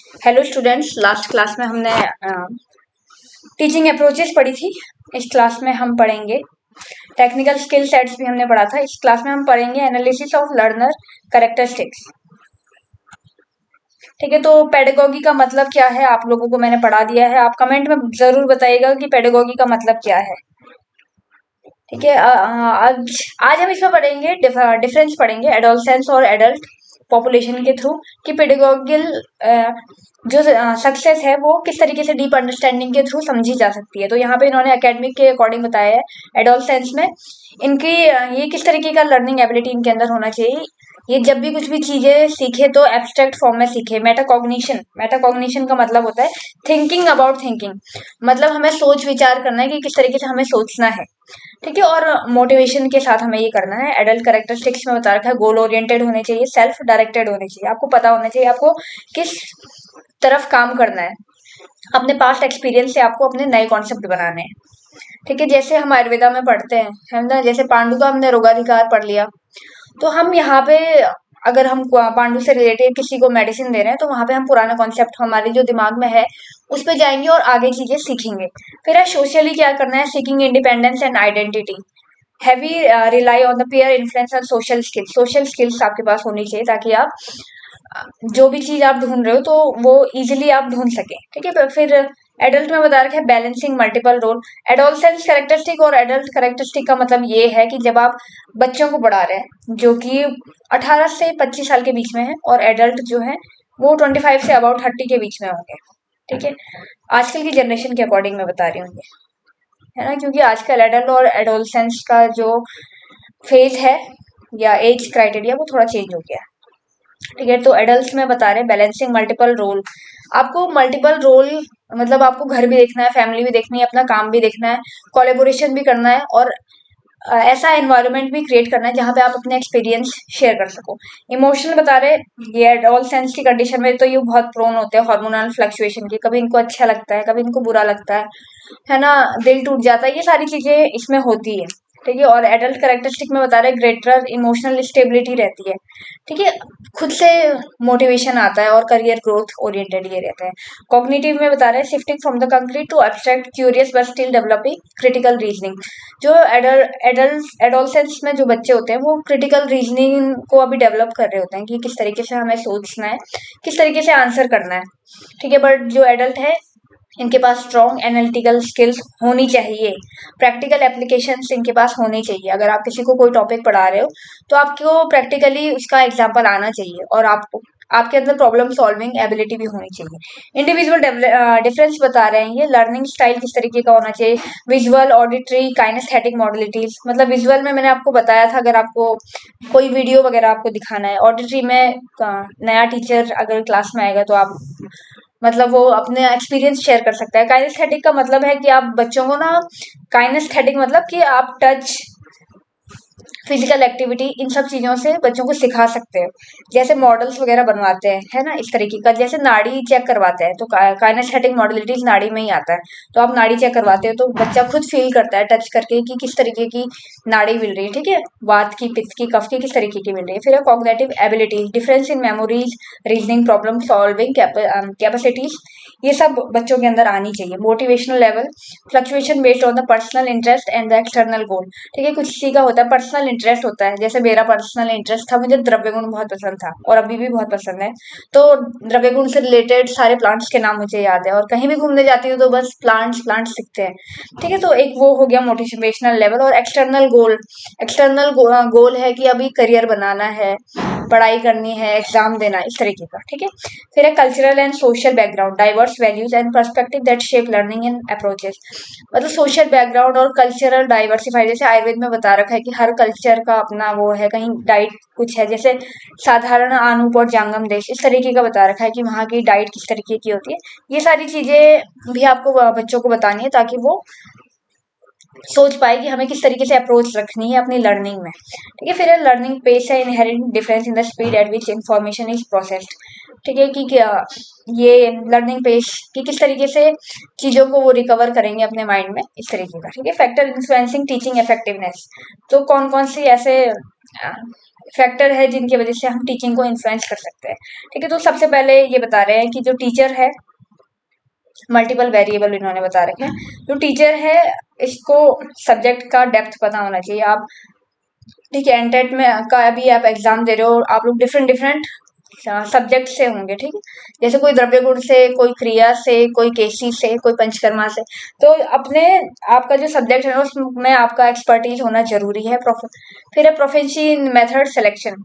Hello students, last class में हमने teaching approaches पढ़ी थी। इस क्लास में हम पढ़ेंगे टेक्निकल स्किल सेट्स भी हमने पढ़ा था। इस क्लास में हम पढ़ेंगे एनालिसिस ऑफ लर्नर कैरेक्टरिस्टिक्स। ठीक है, तो पेडागोगी का मतलब क्या है आप लोगों को मैंने पढ़ा दिया है। आप कमेंट में जरूर बताइएगा कि पेडागोगी का मतलब क्या है। ठीक है, आज आज हम इसमें पढ़ेंगे डिफरेंस पढ़ेंगे एडोलसेंस और एडल्ट पॉपुलेशन के थ्रू कि पेडागोगिकल जो सक्सेस है वो किस तरीके से डीप अंडरस्टैंडिंग के थ्रू समझी जा सकती है। तो यहाँ पे इन्होंने एकेडमिक के अकॉर्डिंग बताया है एडोलसेंस में इनकी ये किस तरीके का लर्निंग एबिलिटी इनके अंदर होना चाहिए। ये जब भी कुछ भी चीजें सीखे तो एब्स्ट्रैक्ट फॉर्म में सीखे। मेटाकॉग्निशन का मतलब होता है थिंकिंग अबाउट थिंकिंग, मतलब हमें सोच विचार करना है कि किस तरीके से हमें सोचना है। ठीक है, और मोटिवेशन के साथ हमें ये करना है। एडल्ट कैरेक्टरिस्टिक्स में बता रखा है गोल ओरिएंटेड होने चाहिए, सेल्फ डायरेक्टेड होने चाहिए। आपको पता होना चाहिए आपको किस तरफ काम करना है। अपने पास्ट एक्सपीरियंस से आपको अपने नए कॉन्सेप्ट बनाने हैं। ठीक है, जैसे हम आयुर्वेदा में पढ़ते हैं, है ना, जैसे पांडु का हमने रोगाधिकार पढ़ लिया, तो हम यहाँ पे अगर हम पांडु से रिलेटेड किसी को मेडिसिन दे रहे हैं तो वहां पे हम पुराना कॉन्सेप्ट हमारे जो दिमाग में है उस पे जाएंगे और आगे चीजें सीखेंगे। फिर सोशली क्या करना है, seeking independence and identity, heavy rely on the peer influence and social skills. Social skills आपके पास होनी चाहिए ताकि आप जो भी चीज आप ढूंढ रहे हो तो वो इजिली आप ढूंढ सके। ठीक है, फिर एडल्ट में बता रखा है balancing multiple role. Adolescence characteristic और एडल्ट कैरेक्टरिस्टिक का मतलब ये है कि जब आप बच्चों को पढ़ा रहे हैं जो कि 18 से 25 साल के बीच में है, और एडल्ट जो है वो 25 से अबाउट 30 के बीच में होंगे। ठीक है, आजकल की जनरेशन के अकॉर्डिंग मैं बता रही हूँ ये, है ना, क्योंकि आजकल एडल्ट और एडोलसेंस का जो फेज है या एज क्राइटेरिया वो थोड़ा चेंज हो गया है। ठीक है, तो एडल्ट में बता रहे हैं बैलेंसिंग मल्टीपल रोल। आपको मल्टीपल रोल मतलब आपको घर भी देखना है, फैमिली भी देखनी है, अपना काम भी देखना है, कोलेबोरेशन भी करना है, और ऐसा एनवायरनमेंट भी क्रिएट करना है जहाँ पे आप अपने एक्सपीरियंस शेयर कर सको। इमोशनल बता रहे, ये ऑल सेंस की कंडीशन में तो ये बहुत प्रोन होते हैं हार्मोनल फ्लक्चुएशन की। कभी इनको अच्छा लगता है, कभी इनको बुरा लगता है ना, दिल टूट जाता है, ये सारी चीजें इसमें होती है। ठीक है, और एडल्ट कैरेक्टरिस्टिक में बता रहे ग्रेटर इमोशनल स्टेबिलिटी रहती है। ठीक है, खुद से मोटिवेशन आता है और करियर ग्रोथ ओरिएंटेड ये रहता है। कॉग्निटिव में बता रहे हैं shifting from the concrete to abstract curious but still developing critical reasoning. जो एडल्ट एडोलसेंस में जो बच्चे होते हैं वो क्रिटिकल रीजनिंग को अभी डेवलप कर रहे होते हैं कि किस तरीके से हमें सोचना है, किस तरीके से आंसर करना है। ठीक है, बट जो एडल्ट है इनके पास स्ट्रॉन्ग एनालिटिकल स्किल्स होनी चाहिए, प्रैक्टिकल एप्लीकेशंस इनके पास होनी चाहिए। अगर आप किसी को कोई टॉपिक पढ़ा रहे हो तो आपको प्रैक्टिकली उसका एग्जाम्पल आना चाहिए, और आपको आपके अंदर प्रॉब्लम सॉल्विंग एबिलिटी भी होनी चाहिए। इंडिविजुअल डिफरेंस बता रहे हैं ये, लर्निंग स्टाइल किस तरीके का होना चाहिए, विजुअल, ऑडिटरी, काइनेस्थेटिक मॉडलिटीज। मतलब विजुअल में मैंने आपको बताया था, अगर आपको कोई वीडियो वगैरह आपको दिखाना है। ऑडिटरी में नया टीचर अगर क्लास में आएगा तो आप मतलब वो अपने एक्सपीरियंस शेयर कर सकता है। काइनेस्थेटिक का मतलब है कि आप बच्चों को ना, काइनेस्थेटिक मतलब कि आप टच, फिजिकल एक्टिविटी, इन सब चीजों से बच्चों को सिखा सकते हैं। जैसे मॉडल्स वगैरह बनवाते हैं, है ना, इस तरीके का। जैसे नाड़ी चेक करवाते हैं तो काइनेस्थेटिक मॉडलिटीज नाड़ी में ही आता है। तो आप नाड़ी चेक करवाते हो तो बच्चा खुद फील करता है टच करके कि किस तरीके की नाड़ी मिल रही है। ठीक है, वात की, पित्त की, कफ की किस तरीके की मिल रही है। फिर cognitive abilities, difference in memories, reasoning, problem solving capacities, ये सब बच्चों के अंदर आनी चाहिए। Motivational level, fluctuation based on the personal interest and the external goal. ठीक है, कुछ किसी का होता है पर्सनल इंटरेस्ट होता है, जैसे मेरा पर्सनल इंटरेस्ट था, मुझे द्रव्य गुण बहुत पसंद था और अभी भी बहुत पसंद है। तो द्रव्य गुण से रिलेटेड सारे प्लांट्स के नाम मुझे याद है, और कहीं भी घूमने जाती हूँ तो बस प्लांट्स प्लांट्स दिखते हैं। ठीक है, तो एक वो हो गया मोटिवेशनल लेवल। और एक्सटर्नल गोल, एक्सटर्नल गोल है कि अभी करियर बनाना है, पढ़ाई करनी है, एग्जाम देना, इस तरीके का। ठीक है, फिर है cultural and social background, diverse values and perspective that shape learning and approaches. मतलब सोशल बैकग्राउंड और कल्चरल डाइवर्सिफाई, जैसे आयुर्वेद में बता रखा है कि हर कल्चर का अपना वो है, कहीं डाइट कुछ है, जैसे साधारण आनूप और जांगम देश, इस तरीके का बता रखा है कि वहाँ की डाइट किस तरीके की होती है। ये सारी चीजें भी आपको बच्चों को बतानी है ताकि वो सोच पाए कि हमें किस तरीके से अप्रोच रखनी है अपनी लर्निंग में। ठीक है, फिर लर्निंग पेस है inherent difference in the speed at which information is processed. ठीक है, कि क्या ये लर्निंग पेस कि किस तरीके से चीजों को वो रिकवर करेंगे अपने माइंड में, इस तरीके का। ठीक है, फैक्टर इन्फ्लुएंसिंग टीचिंग इफेक्टिवनेस, तो कौन कौन सी ऐसे फैक्टर है जिनकी वजह से हम टीचिंग को इन्फ्लुएंस कर सकते हैं। ठीक है, तो सबसे पहले ये बता रहे हैं कि जो टीचर है, मल्टीपल वेरिएबल इन्होंने बता रखे हैं। जो टीचर है इसको सब्जेक्ट का डेप्थ पता होना चाहिए। आप ठीक है, एनटेट में का भी आप एग्जाम दे रहे हो, आप लोग डिफरेंट डिफरेंट सब्जेक्ट से होंगे। ठीक है, जैसे कोई द्रव्य गुण से, कोई क्रिया से, कोई केसी से, कोई पंचकर्मा से। तो अपने आपका जो सब्जेक्ट है उसमें आपका एक्सपर्टीज होना जरूरी है। फिर है प्रोफेंसी इन मेथड सिलेक्शन।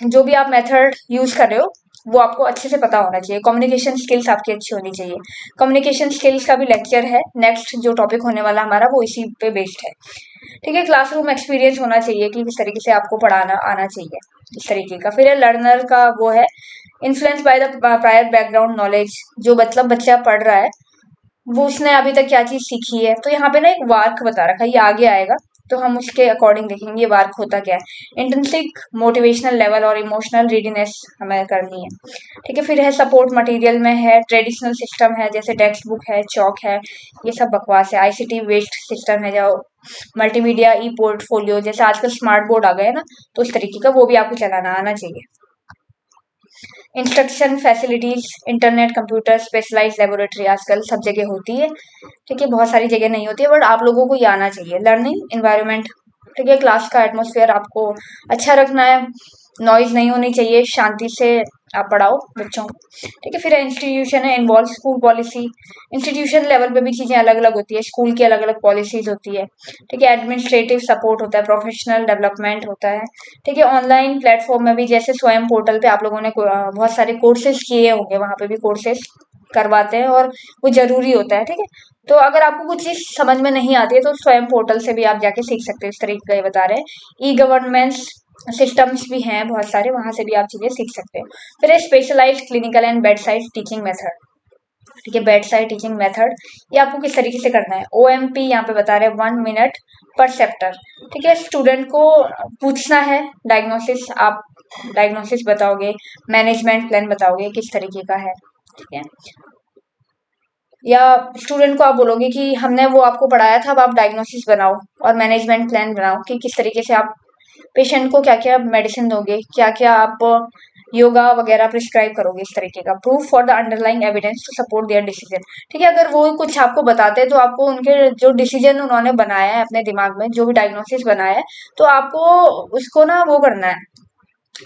जो भी आप मेथड यूज कर रहे हो वो आपको अच्छे से पता होना चाहिए। कम्युनिकेशन स्किल्स आपकी अच्छी होनी चाहिए। कम्युनिकेशन स्किल्स का भी लेक्चर है, नेक्स्ट जो टॉपिक होने वाला हमारा वो इसी पे बेस्ड है। ठीक है, क्लासरूम एक्सपीरियंस होना चाहिए कि किस तरीके से आपको पढ़ाना आना चाहिए, इस तरीके का। फिर है लर्नर का, वो है influence by the prior background knowledge. जो मतलब बच्चा पढ़ रहा है वो उसने अभी तक क्या चीज सीखी है। तो यहाँ पे ना एक वार्क बता रखा है, ये आगे आएगा तो हम उसके अकॉर्डिंग देखेंगे ये वार्क होता क्या है। इंट्रिंसिक मोटिवेशनल लेवल और इमोशनल रेडीनेस हमें करनी है। ठीक है, फिर है सपोर्ट मटेरियल में है ट्रेडिशनल सिस्टम है, जैसे टेक्स्ट बुक है, चौक है, ये सब बकवास है। आईसीटी बेस्ड सिस्टम है, जो मल्टीमीडिया ई पोर्टफोलियो, जैसे आजकल स्मार्ट बोर्ड आ गए ना, तो उस तरीके का वो भी आपको चलाना आना चाहिए। Instruction facilities, internet, computer, specialize laboratory आजकल सब जगह होती है। ठीक है, बहुत सारी जगह नहीं होती है, बट आप लोगों को ये आना चाहिए। लर्निंग एनवायरनमेंट, ठीक है, क्लास का एटमोसफियर आपको अच्छा रखना है, नॉइज नहीं होनी चाहिए, शांति से आप पढ़ाओ बच्चों को। ठीक है, फिर इंस्टीट्यूशन है involve school policy. Institution level पे भी चीजें अलग अलग होती है, स्कूल की अलग अलग पॉलिसीज होती है। ठीक है, एडमिनिस्ट्रेटिव सपोर्ट होता है, प्रोफेशनल डेवलपमेंट होता है। ठीक है, ऑनलाइन प्लेटफॉर्म में भी जैसे स्वयं पोर्टल पे आप लोगों ने बहुत सारे कोर्सेज किए होंगे, वहां पे भी कोर्सेज करवाते हैं और वो जरूरी होता है। ठीक है, तो अगर आपको कुछ चीज समझ में नहीं आती है तो स्वयं पोर्टल से भी आप जाके सीख सकते हो, इस तरीके का ये बता रहे हैं। ई गवर्नेंस सिस्टम्स भी हैं बहुत सारे, वहां से भी आप चीजें सीख सकते हो। फिर specialized clinical and bed side teaching method. ठीक है, बेड साइड टीचिंग मेथड ये आपको किस तरीके से करना है। ओएमपी यहाँ पे बता रहे हैं 1 मिनट पर चैप्टर। ठीक है, स्टूडेंट को पूछना है डायग्नोसिस, आप डायग्नोसिस बताओगे, मैनेजमेंट प्लान बताओगे किस तरीके का है। ठीक है, या स्टूडेंट को आप बोलोगे कि हमने वो आपको पढ़ाया था, अब आप डायग्नोसिस बनाओ और मैनेजमेंट प्लान बनाओ कि किस तरीके से आप पेशेंट को क्या क्या मेडिसिन दोगे, क्या क्या आप योगा वगैरह प्रिस्क्राइब करोगे, इस तरीके का। Proof for the underlying evidence to support their decision. ठीक है, अगर वो कुछ आपको बताते हैं तो आपको उनके जो डिसीजन उन्होंने बनाया है अपने दिमाग में, जो भी डायग्नोसिस बनाया है, तो आपको उसको ना वो करना है,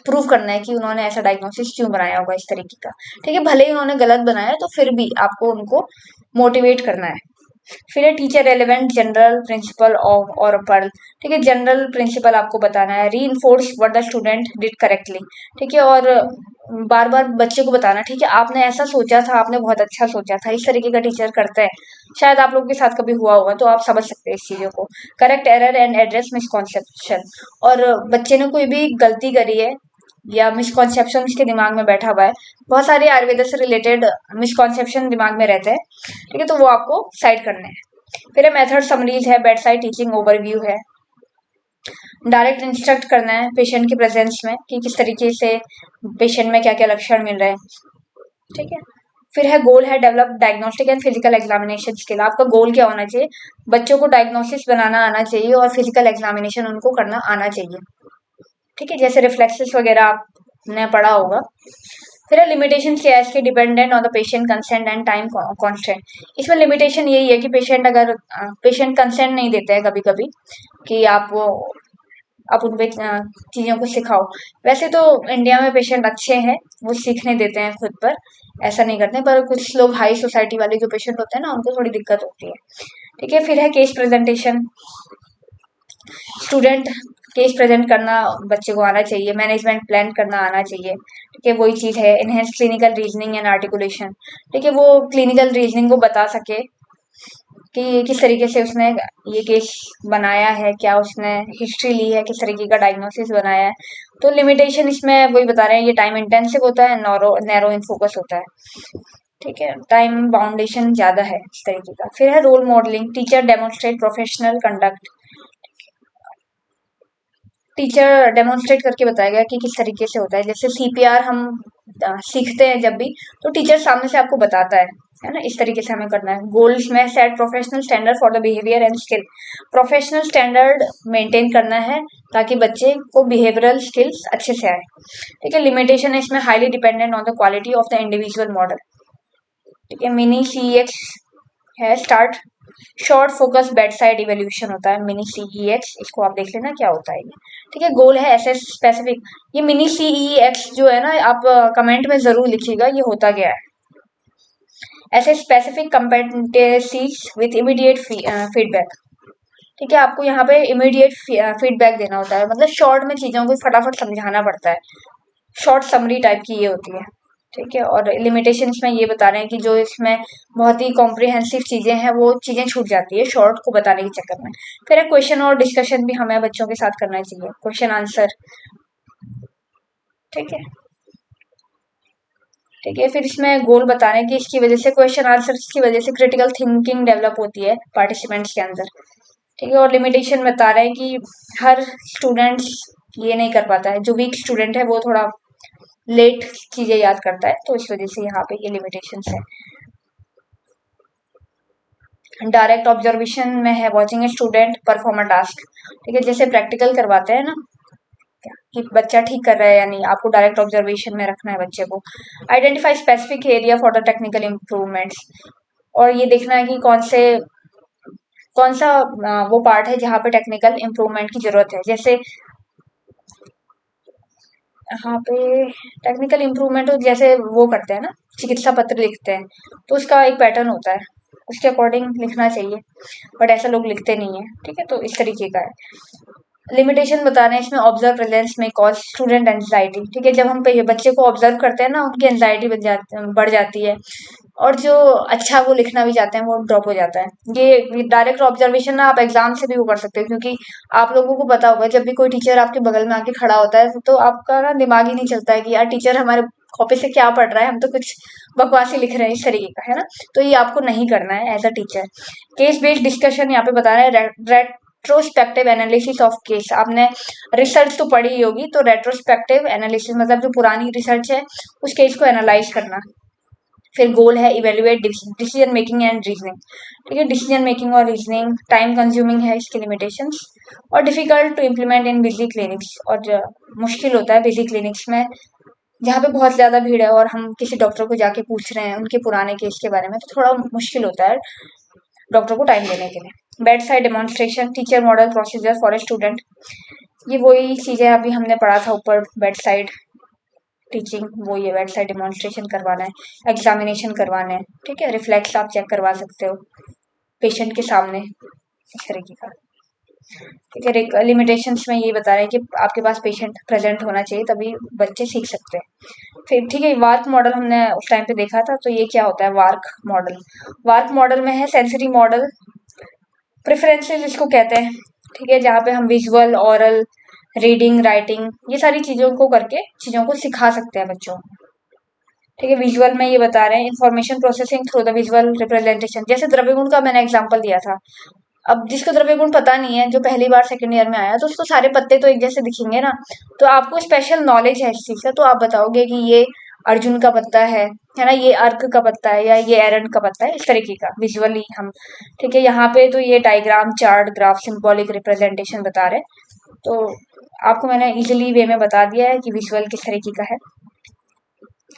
प्रूव करना है कि उन्होंने ऐसा डायग्नोसिस क्यों बनाया होगा, इस तरीके का। ठीक है, भले ही उन्होंने गलत बनाया है तो फिर भी आपको उनको मोटिवेट करना है। फिर है teacher relevant general principle of और पर्ल। ठीक है, जनरल प्रिंसिपल आपको बताना है। री enforce what the student did correctly. ठीक है, और बार बार बच्चे को बताना, ठीक है, आपने ऐसा सोचा था, आपने बहुत अच्छा सोचा था, इस तरीके का टीचर करता है। शायद आप लोगों के साथ कभी हुआ होगा तो आप समझ सकते हैं इस चीजों को। Correct error and address misconception. और बच्चे ने कोई भी गलती करी है या मिसकॉन्सेप्शन उसके दिमाग में बैठा हुआ है, बहुत सारे आयुर्वेद से रिलेटेड मिसकॉन्सेप्शन दिमाग में रहते हैं। ठीक है, तो वो आपको साइड करने हैं। फिर मेथड समरीज है, बेड साइड टीचिंग ओवरव्यू है। डायरेक्ट इंस्ट्रक्ट करना है पेशेंट के प्रेजेंस में कि किस तरीके से पेशेंट में क्या क्या लक्षण मिल रहे हैं। ठीक है, फिर है गोल है develop diagnostic and physical examination skill. आपका गोल क्या होना चाहिए, बच्चों को डायग्नोसिस बनाना आना चाहिए और फिजिकल एग्जामिनेशन उनको करना आना चाहिए। ठीक है, जैसे रिफ्लेक्सेस वगैरह आपने पढ़ा होगा। फिर है लिमिटेशन क्या है इसके, dependent on the patient consent and time constant. इसमें लिमिटेशन यही है कि पेशेंट अगर पेशेंट कंसेंट नहीं देते हैं कभी कभी कि आप उन पे चीजों को सिखाओ। वैसे तो इंडिया में पेशेंट अच्छे हैं, वो सीखने देते हैं खुद पर, ऐसा नहीं करते, पर कुछ लोग हाई सोसाइटी वाले जो पेशेंट होते हैं ना उनको थोड़ी दिक्कत होती है। ठीक है, फिर है case presentation. Student case present करना बच्चे को आना चाहिए, मैनेजमेंट प्लान करना आना चाहिए। ठीक है, वही चीज है enhance clinical reasoning and articulation. ठीक है, वो क्लिनिकल रीजनिंग को बता सके कि किस तरीके से उसने ये केस बनाया है, क्या उसने हिस्ट्री ली है, किस तरीके का डायग्नोसिस बनाया है। तो लिमिटेशन इसमें वही बता रहे हैं, ये टाइम इंटेंसिव होता है, नैरो इन फोकस होता है। ठीक है, टाइम बाउंडेशन ज्यादा है इस तरीके का। फिर है role modelling, teacher demonstrate professional conduct. Teacher demonstrate करके बताएगा कि किस तरीके से होता है। जैसे सीपीआर हम सीखते हैं जब भी, तो टीचर सामने से आपको बताता है है ना, इस तरीके से हमें करना है। गोल्स में set professional standard for the behaviour and skill, professional standard maintain करना है ताकि बच्चे को बिहेवियरल स्किल्स अच्छे से आए। ठीक है, लिमिटेशन है इसमें highly dependent on the quality of the individual model. ठीक है, मिनी CEX है start, short focus bed side evaluation होता है मिनी CEX, इसको आप देख लेना क्या होता है ये। ठीक है, गोल है एसएस स्पेसिफिक, ये मिनी CEX जो है ना आप कमेंट में जरूर लिखिएगा ये होता क्या है। ऐसे स्पेसिफिक कंपेटेंसीज विथ इमीडिएट फीडबैक। ठीक है, आपको यहाँ पे इमीडिएट फीडबैक देना होता है, मतलब शॉर्ट में चीजों को फटाफट समझाना पड़ता है, शॉर्ट समरी टाइप की ये होती है। ठीक है, और लिमिटेशंस में ये बता रहे हैं कि जो इसमें बहुत ही कॉम्प्रिहेंसिव चीजें हैं वो चीजें छूट जाती है शॉर्ट को बताने के चक्कर में। फिर एक क्वेश्चन और डिस्कशन भी हमें बच्चों के साथ करना चाहिए, क्वेश्चन आंसर। ठीक है, ठीक है, फिर इसमें गोल बता रहे हैं कि इसकी वजह से क्वेश्चन आंसर की वजह से क्रिटिकल थिंकिंग डेवलप होती है पार्टिसिपेंट्स के अंदर। ठीक है, और लिमिटेशन बता रहे हैं कि हर स्टूडेंट्स ये नहीं कर पाता है, जो वीक स्टूडेंट है वो थोड़ा लेट चीजें याद करता है, तो इस वजह से यहाँ पे ये लिमिटेशंस है। डायरेक्ट ऑब्जर्वेशन में है watching a student perform a task. ठीक है, जैसे प्रैक्टिकल करवाते हैं ना कि बच्चा ठीक कर रहा है या नहीं, आपको डायरेक्ट ऑब्जर्वेशन में रखना है बच्चे को। Identify specific area for the technical improvements, और ये देखना है कि कौन सा वो पार्ट है जहाँ पे टेक्निकल इम्प्रूवमेंट की जरूरत है। जैसे यहाँ पे टेक्निकल इम्प्रूवमेंट जैसे वो करते हैं ना, चिकित्सा पत्र लिखते हैं, तो उसका एक पैटर्न होता है, उसके अकॉर्डिंग लिखना चाहिए, बट ऐसा लोग लिखते नहीं है। ठीक है, तो इस तरीके का है। लिमिटेशन बता रहे हैं इसमें, ऑब्जर्व प्रेजेंस में कॉज स्टूडेंट एंजाइटी। ठीक है, जब हम बच्चे को ऑब्जर्व करते हैं ना उनकी एंजाइटी बढ़ जाती है, और जो अच्छा वो लिखना भी चाहते हैं वो ड्रॉप हो जाता है। ये डायरेक्ट ऑब्जर्वेशन ना आप एग्जाम से भी वो कर सकते हो, क्योंकि आप लोगों को पता होगा जब भी कोई टीचर आपके बगल में आके खड़ा होता है तो आपका ना दिमाग ही नहीं चलता है कि यार टीचर हमारे कॉपी से क्या पढ़ रहा है, हम तो कुछ बकवासी लिख रहे हैं, इस तरीके का है ना। तो ये आपको नहीं करना है as a teacher. Case based discussion यहाँ पे बता रहे हैं, रेट्रोस्पेक्टिव एनालिसिस ऑफ केस। आपने रिसर्च तो पढ़ी ही होगी, तो रेट्रोस्पेक्टिव एनालिसिस मतलब जो पुरानी रिसर्च है उस केस को एनालाइज करना। फिर गोल है evaluate decision making and reasoning. ठीक है, डिसीजन मेकिंग और रीजनिंग टाइम कंज्यूमिंग है इसकी लिमिटेशंस, और difficult to implement in busy clinics, और मुश्किल होता है बिजी क्लिनिक्स में जहाँ पे बहुत ज्यादा भीड़ है और हम किसी डॉक्टर को जाके पूछ रहे हैं उनके पुराने केस के बारे में, तो थोड़ा मुश्किल होता है डॉक्टर को टाइम देने के लिए। Bed side demonstration teacher model procedure for a student, ये वही चीजें अभी हमने पढ़ा था ऊपर, बेड साइड टीचिंग वो ये बेड साइड डेमोन्स्ट्रेशन करवाना है, एग्जामिनेशन करवाना है। ठीक है, रिफ्लेक्स आप चेक करवा सकते हो पेशेंट के सामने, इस तरीके का। ठीक है, लिमिटेशंस में ये बता रहे हैं कि आपके पास पेशेंट प्रेजेंट होना चाहिए तभी बच्चे सीख सकते हैं। फिर ठीक है, वार्क मॉडल हमने उस टाइम पे देखा था, तो ये क्या होता है वार्क मॉडल। वार्क मॉडल में है सेंसरी मॉडल प्रेफरेंसेस इसको कहते हैं। ठीक है, जहाँ पे हम विजुअल ऑरल रीडिंग राइटिंग ये सारी चीजों को करके चीजों को सिखा सकते हैं बच्चों को। ठीक है, विजुअल में ये बता रहे हैं information processing through the visual representation, जैसे द्रव्य गुण का मैंने एग्जांपल दिया था। अब जिसको द्रव्य गुण पता नहीं है, जो पहली बार सेकंड ईयर में आया, तो उसको सारे पत्ते तो एक जैसे दिखेंगे ना, तो आपको स्पेशल नॉलेज है इस चीज का, तो आप बताओगे कि ये अर्जुन का पत्ता है ना, ये अर्क का पत्ता है या ये एरन का पत्ता है, इस तरीके का विजुअली हम। ठीक है, यहाँ पे तो ये diagram chart graph symbolic representation बता रहे हैं, तो आपको मैंने इजिली वे में बता दिया है कि विजुअल किस तरीके का है।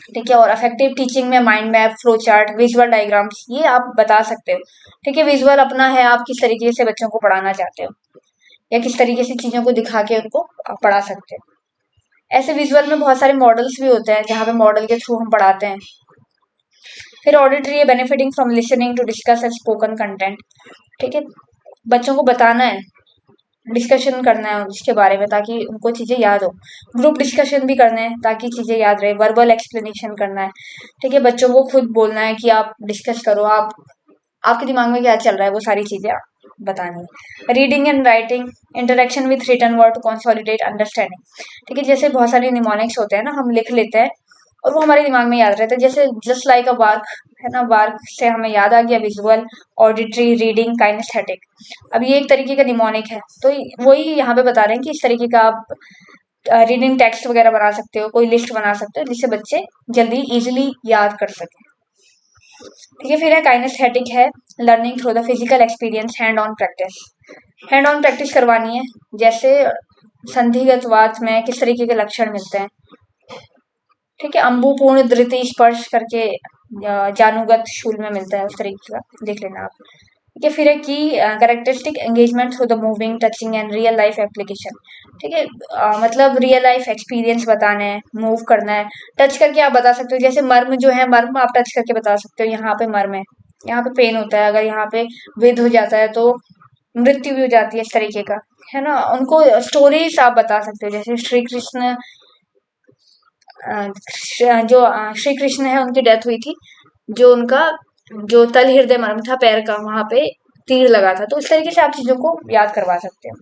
ठीक है, और अफेक्टिव टीचिंग में mind map flow chart visual diagrams ये आप बता सकते हो। ठीक है, विजुअल अपना है, आप किस तरीके से बच्चों को पढ़ाना चाहते हो या किस तरीके से चीजों को दिखा के उनको आप पढ़ा सकते हो। ऐसे विजुअल में बहुत सारे मॉडल्स भी होते हैं जहाँ पे मॉडल के थ्रू हम पढ़ाते हैं। फिर ऑडिटरी है benefiting from listening to discuss and spoken content. ठीक है, बच्चों को बताना है, डिस्कशन करना है उसके बारे में ताकि उनको चीजें याद हो। ग्रुप डिस्कशन भी करना है ताकि चीजें याद रहे, वर्बल एक्सप्लेनेशन करना है। ठीक है, बच्चों को खुद बोलना है कि आप डिस्कस करो, आपके दिमाग में क्या चल रहा है वो सारी चीजें बतानी है। Reading and writing interaction with written word to consolidate understanding. ठीक है, जैसे बहुत सारे निमोनिक्स होते हैं ना, हम लिख लेते हैं और वो हमारे दिमाग में याद रहता है, जैसे जस्ट लाइक अ वार्क है ना, वार्क से हमें याद आ गया विजुअल ऑडिटरी रीडिंग काइनेस्थेटिक। अब ये एक तरीके का निमोनिक है, तो वही यहाँ पे बता रहे हैं कि इस तरीके का आप रीडिंग टेक्स्ट वगैरह बना सकते हो, कोई लिस्ट बना सकते हो जिससे बच्चे जल्दी इजिली याद कर सके। ठीक है। फिर है काइनेस्थेटिक है, learning through the physical experience, hand on practice. Hand on practice करवानी है, जैसे संधिगत वात में किस तरीके के लक्षण मिलते हैं। ठीक है। अंबुपूर्ण धृति स्पर्श करके जानुगत शूल में मिलता है, उस तरीके का देख लेना आप। ठीक है। फिर है की characteristic engagement through the moving, touching and real life application. ठीक है। मतलब रियल लाइफ एक्सपीरियंस बताना है, मूव करना है, टच करके आप बता सकते हो। जैसे मर्म जो है, मर्म आप टच करके बता सकते हो, यहाँ पे मर्म है, यहाँ पे पेन होता है, अगर यहाँ पे वेद हो जाता है तो मृत्यु भी हो जाती है, इस तरीके का है ना। उनको स्टोरीज आप बता सकते हो, जैसे श्री कृष्ण जो श्री कृष्ण है, उनकी डेथ हुई थी, जो उनका जो तल हृदय मर्म था पैर का, वहां पे तीर लगा था, तो इस तरीके से आप चीजों को याद करवा सकते हो।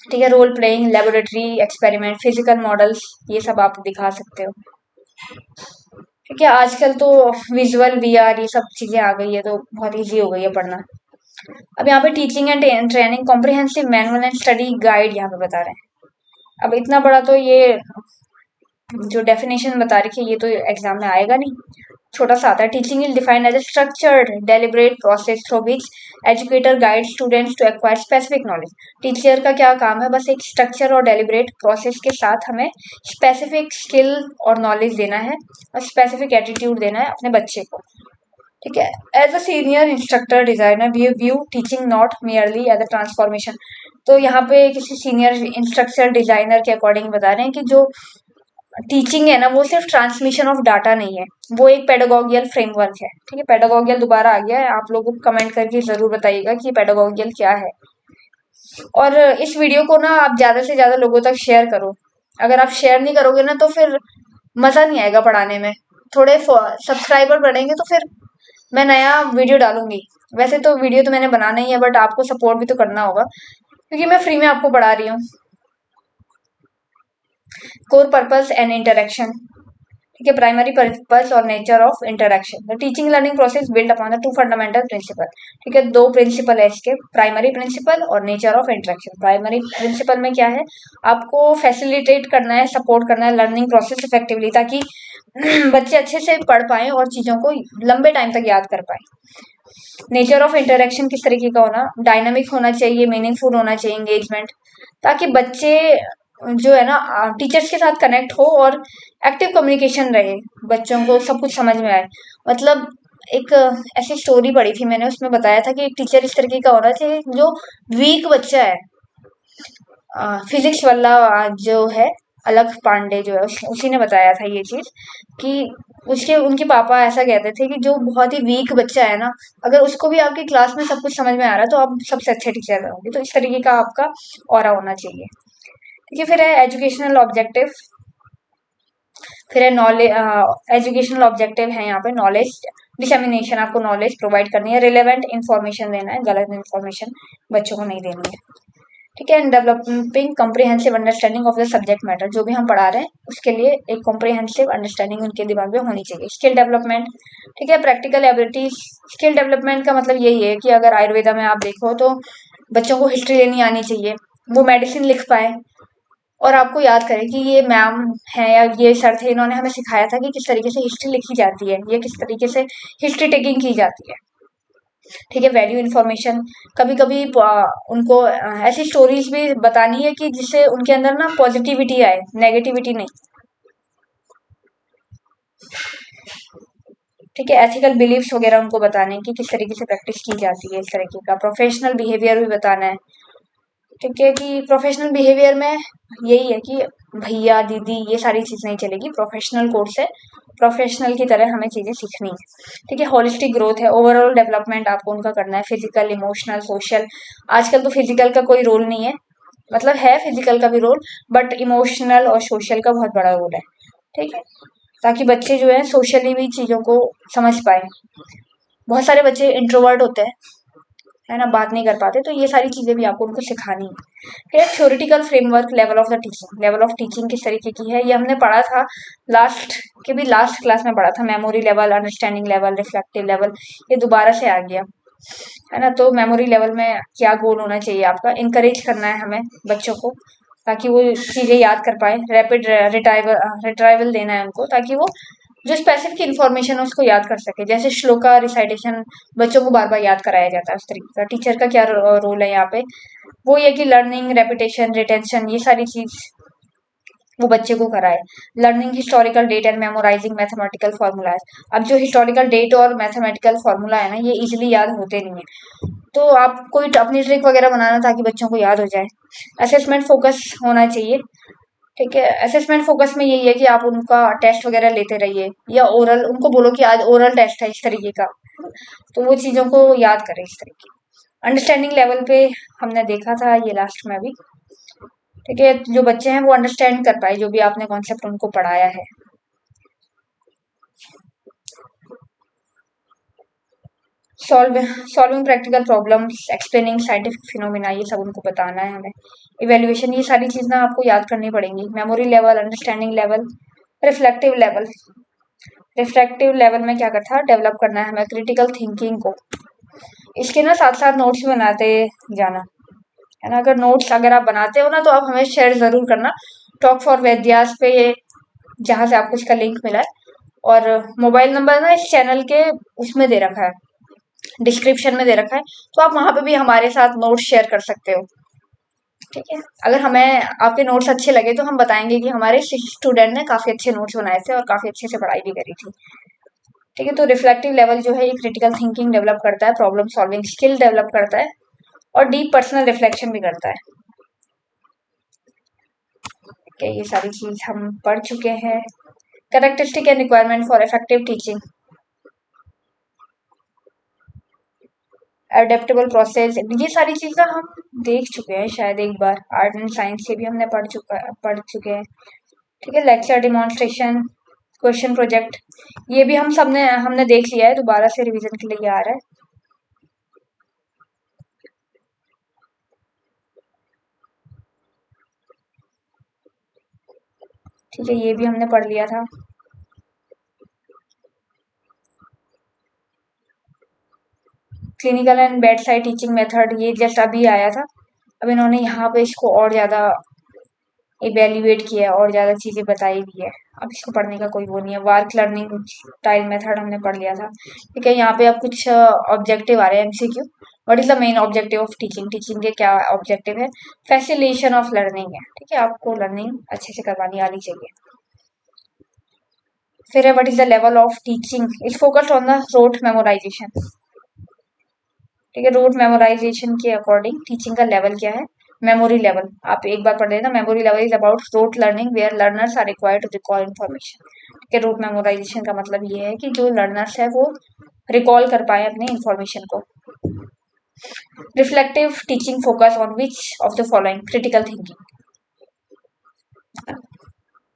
ठीक है। Role playing, laboratory experiment, physical models, ये सब आप दिखा सकते हो। ठीक है। आजकल तो विजुअल वीआर ये सब चीजें आ गई है, तो बहुत इजी हो गई है पढ़ना। अब यहाँ पे teaching and training comprehensive manual and study guide यहाँ पे बता रहे हैं। अब इतना बड़ा तो ये जो डेफिनेशन बता रखी है, ये तो एग्जाम में आएगा नहीं, छोटा सा आता है। Teaching is defined as a structured deliberate process through which educator guide students to acquire specific knowledge. Teacher का क्या काम है, बस एक स्ट्रक्चर और डेलिब्रेट प्रोसेस के साथ हमें स्पेसिफिक स्किल और नॉलेज देना है, और स्पेसिफिक एटीट्यूड देना है अपने बच्चे को। ठीक है। As a senior instructor designer we view teaching not merely as a transformation. तो यहाँ पे किसी सीनियर इंस्ट्रक्टर डिजाइनर के अकॉर्डिंग बता रहे हैं कि जो टीचिंग है ना, वो सिर्फ ट्रांसमिशन ऑफ डाटा नहीं है, वो एक पेडागोगियल फ्रेमवर्क है। ठीक है। पेडागोगियल दोबारा आ गया है, आप लोगों को कमेंट करके जरूर बताइएगा कि पेडागोगियल क्या है। और इस वीडियो को ना आप ज्यादा से ज्यादा लोगों तक शेयर करो। अगर आप शेयर नहीं करोगे ना, तो फिर मजा नहीं आएगा पढ़ाने में। थोड़े सब्सक्राइबर बढ़ेंगे तो फिर मैं नया वीडियो डालूंगी। वैसे तो वीडियो तो मैंने बनाना ही है, बट आपको सपोर्ट भी तो करना होगा, क्योंकि मैं फ्री में आपको पढ़ा रही हूँ। Core purpose and interaction. ठीक है। प्राइमरी पर्पस और nature of interaction. The teaching learning process build upon the two fundamental principle. ठीक है। दो प्रिंसिपल है इसके, प्राइमरी प्रिंसिपल और nature of interaction. Primary principle में क्या है, आपको फैसिलिटेट करना है, सपोर्ट करना है लर्निंग प्रोसेस इफेक्टिवली, ताकि बच्चे अच्छे से पढ़ पाए और चीजों को लंबे टाइम तक याद कर पाए। नेचर ऑफ इंटरेक्शन किस तरीके का होना, डायनामिक होना चाहिए, मीनिंगफुल होना चाहिए, एंगेजमेंट, ताकि बच्चे जो है ना टीचर्स के साथ कनेक्ट हो और एक्टिव कम्युनिकेशन रहे, बच्चों को सब कुछ समझ में आए। मतलब एक ऐसी स्टोरी पढ़ी थी मैंने, उसमें बताया था कि एक टीचर इस तरीके का होना चाहिए जो वीक बच्चा है। फिजिक्स वाला जो है अलख पांडे जो है, उसी ने बताया था ये चीज, कि उसके उनके पापा ऐसा कहते थे कि जो बहुत ही वीक बच्चा है ना, अगर उसको भी आपकी क्लास में सब कुछ समझ में आ रहा है तो आप सबसे अच्छे टीचर रहोगे। तो इस तरीके का आपका ऑरा होना चाहिए। ठीक है। फिर है एजुकेशनल ऑब्जेक्टिव। फिर है नॉलेज, एजुकेशनल ऑब्जेक्टिव है यहाँ पे नॉलेज डिसेमिनेशन, आपको नॉलेज प्रोवाइड करनी है, रिलेवेंट इन्फॉर्मेशन देना है, गलत इन्फॉर्मेशन बच्चों को नहीं देनी है। ठीक है। And developing comprehensive understanding of the subject matter, जो भी हम पढ़ा रहे हैं उसके लिए एक कॉम्प्रिहेंसिव अंडरस्टैंडिंग उनके दिमाग में होनी चाहिए। Skill development. ठीक है। Practical abilities. स्किल डेवलपमेंट का मतलब यही है कि अगर आयुर्वेदा में आप देखो तो बच्चों को हिस्ट्री लेनी आनी चाहिए, वो मेडिसिन लिख पाए, और आपको याद करें कि ये मैम है या ये सर थे, इन्होंने हमें सिखाया था कि किस तरीके से हिस्ट्री लिखी जाती है, या किस तरीके से हिस्ट्री टेकिंग की जाती है। ठीक है। वैल्यू इन्फॉर्मेशन, कभी कभी उनको ऐसी स्टोरीज भी बतानी है कि जिससे उनके अंदर ना पॉजिटिविटी आए, नेगेटिविटी नहीं। ठीक है। एथिकल बिलीफ्स वगैरह उनको बताने हैं कि किस तरीके से प्रैक्टिस की जाती है, इस तरीके का। प्रोफेशनल बिहेवियर भी बताना है। ठीक है। कि प्रोफेशनल बिहेवियर में यही है कि भैया दीदी ये सारी चीज नहीं चलेगी, प्रोफेशनल कोर्स है, प्रोफेशनल की तरह हमें चीजें सीखनी है। ठीक है। होलिस्टिक ग्रोथ है, ओवरऑल डेवलपमेंट आपको उनका करना है, फिजिकल, इमोशनल, सोशल। आजकल तो फिजिकल का कोई रोल नहीं है, मतलब है फिजिकल का भी रोल, बट इमोशनल और सोशल का बहुत बड़ा रोल है। ठीक है। ताकि बच्चे जो है सोशली भी चीजों को समझ पाए। बहुत सारे बच्चे इंट्रोवर्ट होते हैं, है ना, बात नहीं कर पाते, तो ये सारी चीजें भी आपको उनको सिखानी है। फिर theoretical framework, level of the teaching. Level of teaching किस तरीके की है, ये हमने पढ़ा था लास्ट क्लास में पढ़ा था, memory level, understanding level, reflective level, ये दोबारा से आ गया, है ना। तो मेमोरी लेवल में क्या गोल होना चाहिए आपका, इनकरेज करना है हमें बच्चों को, ताकि वो चीजें याद कर पाए। रैपिड रिट्राइवल देना है उनको, ताकि वो जो स्पेसिफिक इन्फॉर्मेशन है उसको याद कर सके, जैसे श्लोका रिसाइटेशन बच्चों को बार बार याद कराया जाता है उस तरीके का। टीचर का क्या रोल है यहाँ पे, वो ये कि लर्निंग, रेपिटेशन, रिटेंशन, ये सारी चीज वो बच्चे को कराए। Learning historical date and memorizing mathematical formulas. अब जो हिस्टोरिकल डेट और मैथमेटिकल फॉर्मूला है ना, ये इजिली याद होते नहीं है, तो आप कोई अपनी ट्रिक वगैरह बनाना ताकि बच्चों को याद हो जाए। असेसमेंट फोकस होना चाहिए, ठीक है। असेसमेंट फोकस में यही है कि आप उनका टेस्ट वगैरह लेते रहिए, या ओरल उनको बोलो कि आज ओरल टेस्ट है इस तरीके का, तो वो चीजों को याद करें इस तरीके। अंडरस्टैंडिंग लेवल पे हमने देखा था ये लास्ट में भी, ठीक है। जो बच्चे हैं वो अंडरस्टैंड कर पाए जो भी आपने कॉन्सेप्ट उनको पढ़ाया है। Solving practical problems, explaining scientific phenomena, ये सब उनको बताना है हमें। इवेल्युएशन, ये सारी चीज़ ना आपको याद करनी पड़ेंगी। Memory level, understanding level, reflective level. Reflective level में क्या करता है, डेवलप करना है हमें क्रिटिकल थिंकिंग को। इसके ना साथ साथ नोट्स भी बनाते जाना, है ना। अगर नोट्स अगर आप बनाते हो ना, तो आप हमें शेयर जरूर करना। टॉक फॉर वैद्यास पे जहाँ से आपको इसका लिंक मिला है, और मोबाइल नंबर ना इस चैनल के उसमें दे रखा है, डिस्क्रिप्शन में दे रखा है, तो आप वहां पे भी हमारे साथ नोट्स शेयर कर सकते हो, ठीक है। अगर हमें आपके नोट्स अच्छे लगे तो हम बताएंगे कि हमारे स्टूडेंट ने काफी अच्छे नोट्स बनाए थे और काफी अच्छे से पढ़ाई भी करी थी, ठीक है। तो रिफ्लेक्टिव लेवल जो है ये क्रिटिकल थिंकिंग डेवलप करता है, प्रॉब्लम सॉल्विंग स्किल डेवलप करता है, और डीप पर्सनल रिफ्लेक्शन भी करता है, ठीक है। ये सारी चीज हम पढ़ चुके हैं। Characteristic and requirement for effective teaching, adaptable process, ये सारी चीजें हम देख चुके हैं शायद एक बार। आर्ट एंड साइंस से भी हमने पढ़ चुके हैं, ठीक है। लेक्चर, डिमॉन्स्ट्रेशन, क्वेश्चन प्रोजेक्ट, ये भी हम सबने हमने देख लिया है, दोबारा से रिवीजन के लिए आ रहा है। ठीक है, ये भी हमने पढ़ लिया था। Clinical and bed side teaching method, ये जस्ट अभी आया था। अब इन्होंने यहाँ पे इसको और ज्यादा इवेल्युएट किया है और ज्यादा चीजें बताई भी है। अब इसको पढ़ने का कोई वो नहीं है। वर्क लर्निंग स्टाइल मेथड हमने पढ़ लिया था, ठीक है। यहाँ पे अब कुछ ऑब्जेक्टिव आ रहे हैं, MCQ. What is the main objective of teaching, teaching के क्या ऑब्जेक्टिव है। फैसिलिटेशन ऑफ लर्निंग है, ठीक है। आपको लर्निंग अच्छे से करवानी आनी चाहिए। फिर है what is the level of teaching, is focused on the rote memorization, ठीक है। रोट मेमोराइजेशन के अकॉर्डिंग टीचिंग का लेवल क्या है, मेमोरी लेवल। आप एक बार पढ़ लेना, memory level is about rote learning where learners are required to recall information, ठीक है। रोट मेमोराइजेशन का मतलब ये है कि जो लर्नर्स है वो रिकॉल कर पाए अपने इन्फॉर्मेशन को। Reflective teaching focus on which of the following, critical thinking,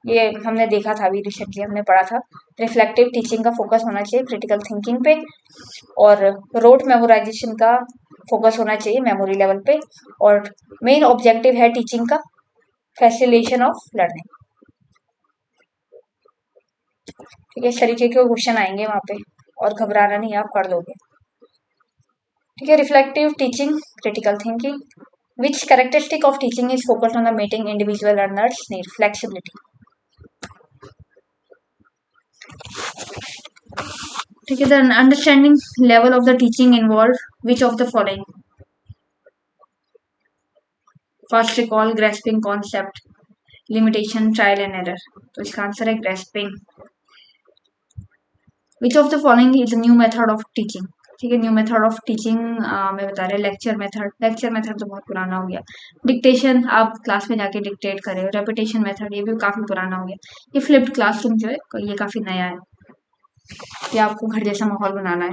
ये हमने देखा था अभी रिसेंटली हमने पढ़ा था। रिफ्लेक्टिव टीचिंग का फोकस होना चाहिए क्रिटिकल थिंकिंग पे, और रोट मेमोराइजेशन का फोकस होना चाहिए मेमोरी लेवल पे, और मेन ऑब्जेक्टिव है टीचिंग का फैसिलिटेशन ऑफ लर्निंग, ठीक है। इस तरीके के क्वेश्चन आएंगे वहां पे, और घबराना नहीं, आप कर दोगे, ठीक है। Reflective teaching, critical thinking, which characteristic of teaching is focused on the meeting individual learners need, flexibility, ठीक है। The understanding level of the teaching involve which of the following, first recall, grasping concept, limitation, trial and error. तो इसका answer है grasping. Which of the following is new method of teaching, ठीक है। New method of teaching में बता रहे lecture method, lecture method तो बहुत पुराना हो गया। डिक्टेशन, आप क्लास में जाके डिक्टेट करें। रेपिटेशन मेथड, ये भी काफी पुराना हो गया। ये फ्लिप्ड क्लासरूम जो है ये काफी नया है, ये आपको घर जैसा माहौल बनाना है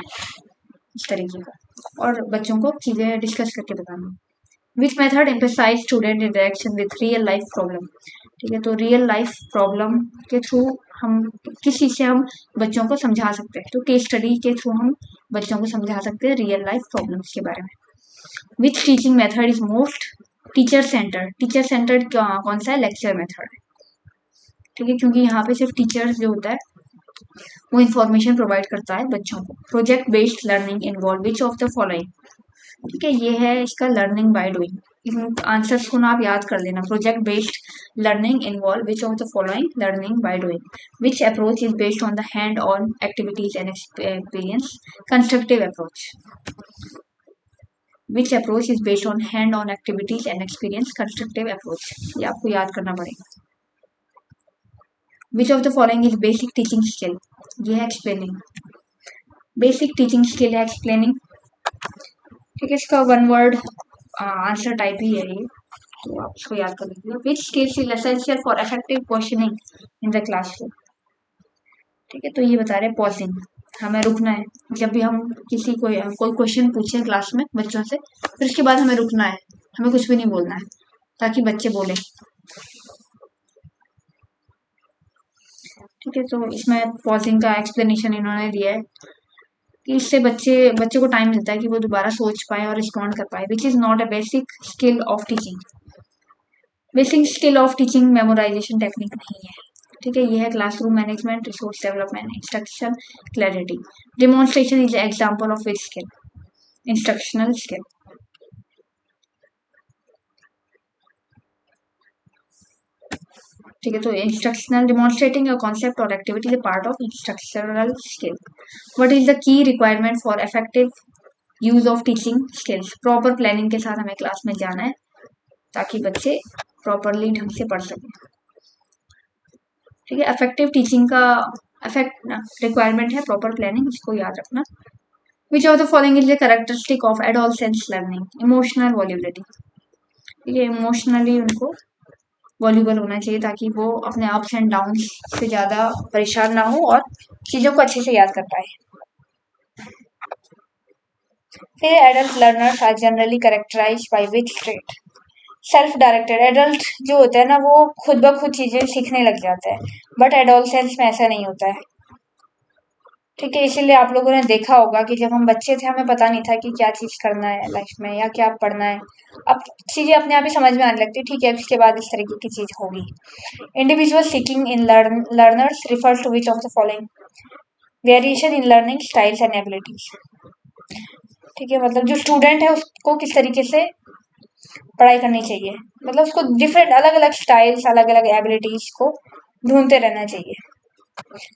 इस तरीके का, और बच्चों को चीजें डिस्कस करके बताना। Which method emphasize student interaction with real life problem, ठीक है। तो रियल लाइफ प्रॉब्लम के थ्रू हम किस चीज से हम बच्चों को समझा सकते हैं, तो केस स्टडी के थ्रू हम बच्चों को समझा सकते हैं रियल लाइफ प्रॉब्लम्स के बारे में। Which teaching method is most teacher centred, teacher centred कौन सा है, लेक्चर मेथड, ठीक है। क्योंकि यहाँ पे सिर्फ टीचर्स जो होता है वो इन्फॉर्मेशन प्रोवाइड करता है बच्चों को। Project based learning involve which of the following, ठीक है। ये है इसका learning by doing. In answers को ना आप याद कर लेना। Project based learning involve which of the following? Learning by doing. Which approach is based on the hand-on activities and experience? Constructive approach. Which approach is based on hand-on activities and experience? Constructive approach. ये आपको याद करना पड़ेगा. Which of the following is basic teaching skill? ये है explaining. Basic teaching skill है explaining. ठीक है, इसका one word आंसर टाइप ही है ये, तो आप इसको याद कर लीजिए. Which skills is essential for effective questioning in the classroom. ठीक है, तो ये बता रहे हैं पॉजिंग, हमें रुकना है जब भी हम किसी कोई क्वेश्चन पूछें क्लास में बच्चों से, फिर उसके बाद हमें रुकना है, हमें कुछ भी नहीं बोलना है ताकि बच्चे बोले. ठीक है, तो इसमें पॉजिंग का एक्सप्लेनेशन इन्होंने दिया है कि इससे बच्चे को टाइम मिलता है कि वो दोबारा सोच पाए और रिस्पॉन्ड कर पाए. Which is not a basic skill of teaching. Basic skill of teaching memorisation technique नहीं है. ठीक है, ये है classroom management, resource development, instruction, clarity. Demonstration is example of which skill? Instructional skill. ठीक है, तो इंस्ट्रक्शनल डेमोन्स्ट्रेटिंग अ कॉन्सेप्ट और activity is part of instructional skill. What is the key requirement for effective use of teaching skills? Proper planning के साथ हमें class में जाना है ताकि बच्चे प्रॉपरली ढंग से पढ़ सकें. ठीक है, इफेक्टिव टीचिंग का रिक्वायरमेंट है प्रॉपर प्लानिंग, इसको याद रखना. Which of the following is the characteristic of adolescence learning? Emotional volubility. ठीक है, इमोशनली उनको वॉल्यूबल होना चाहिए ताकि वो अपने अप्स एंड डाउन से ज़्यादा परेशान ना हो और चीज़ों को अच्छे से याद कर पाए. फिर adult learners are generally characterized by which trait? Self directed. Adult जो होता है ना वो खुद ब खुद चीजें सीखने लग जाता है, बट एडोलसेंस में ऐसा नहीं होता है. ठीक है, इसीलिए आप लोगों ने देखा होगा कि जब हम बच्चे थे हमें पता नहीं था कि क्या चीज करना है लाइफ में या क्या पढ़ना है. अब चीजें अपने आप ही समझ में आने लगती है. ठीक है, इसके बाद इस तरीके की चीज होगी. Individual seeking in learners refers to which of the following? Variation in learning styles and abilities. ठीक है, मतलब जो स्टूडेंट है उसको किस तरीके से पढ़ाई करनी चाहिए, मतलब उसको डिफरेंट अलग अलग स्टाइल्स अलग अलग एबिलिटीज को ढूंढते रहना चाहिए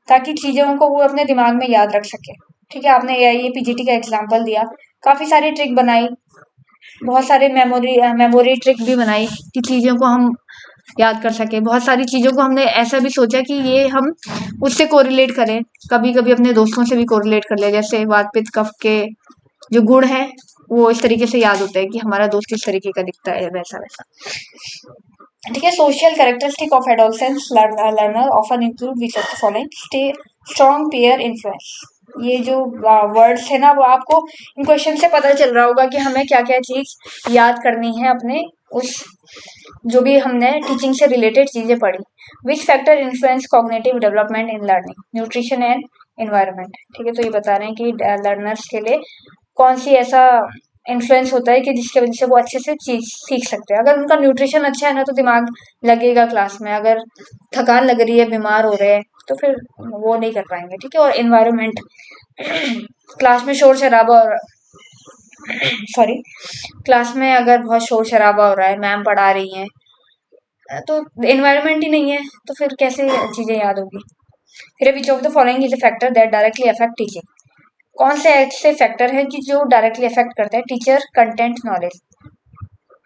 ताकि चीजों को वो अपने दिमाग में याद रख सके. ठीक है, आपने ये पीजीटी का एग्जांपल दिया, काफी सारी ट्रिक बनाई, बहुत सारे मेमोरी ट्रिक भी बनाई कि चीजों को हम याद कर सके. बहुत सारी चीजों को हमने ऐसा भी सोचा कि ये हम उससे कोरिलेट करें, कभी कभी अपने दोस्तों से भी कोरिलेट कर ले. जैसे वात पित्त कफ के जो गुण है वो इस तरीके से याद होता है कि हमारा दोस्त किस तरीके का दिखता है, वैसा वैसा. ठीक है, social characteristic of adolescence learner often include which of the following? Stay strong peer influence. ये जो वर्ड्स है ना वो आपको इन क्वेश्चन से पता चल रहा होगा कि हमें क्या क्या चीज याद करनी है अपने उस जो भी हमने टीचिंग से रिलेटेड चीजें पढ़ी. Which factor influence cognitive development in learning? Nutrition and environment. ठीक है, तो ये बता रहे हैं कि लर्नर्स के लिए कौन सी ऐसा इन्फ्लुएंस होता है कि जिसकी वजह से वो अच्छे से चीज सीख सकते हैं. अगर उनका न्यूट्रिशन अच्छा है ना तो दिमाग लगेगा क्लास में. अगर थकान लग रही है, बीमार हो रहे हैं तो फिर वो नहीं कर पाएंगे. ठीक है, और एनवायरनमेंट क्लास में शोर शराबा और सॉरी क्लास में अगर बहुत शोर शराबा हो रहा है, मैम पढ़ा रही हैं तो एनवायरनमेंट ही नहीं है तो फिर कैसे चीजें याद होगी. फिर विच of the following is a factor that directly affect teaching? कौन से ऐसे फैक्टर है कि जो डायरेक्टली अफेक्ट करते हैं टीचर कंटेंट नॉलेज?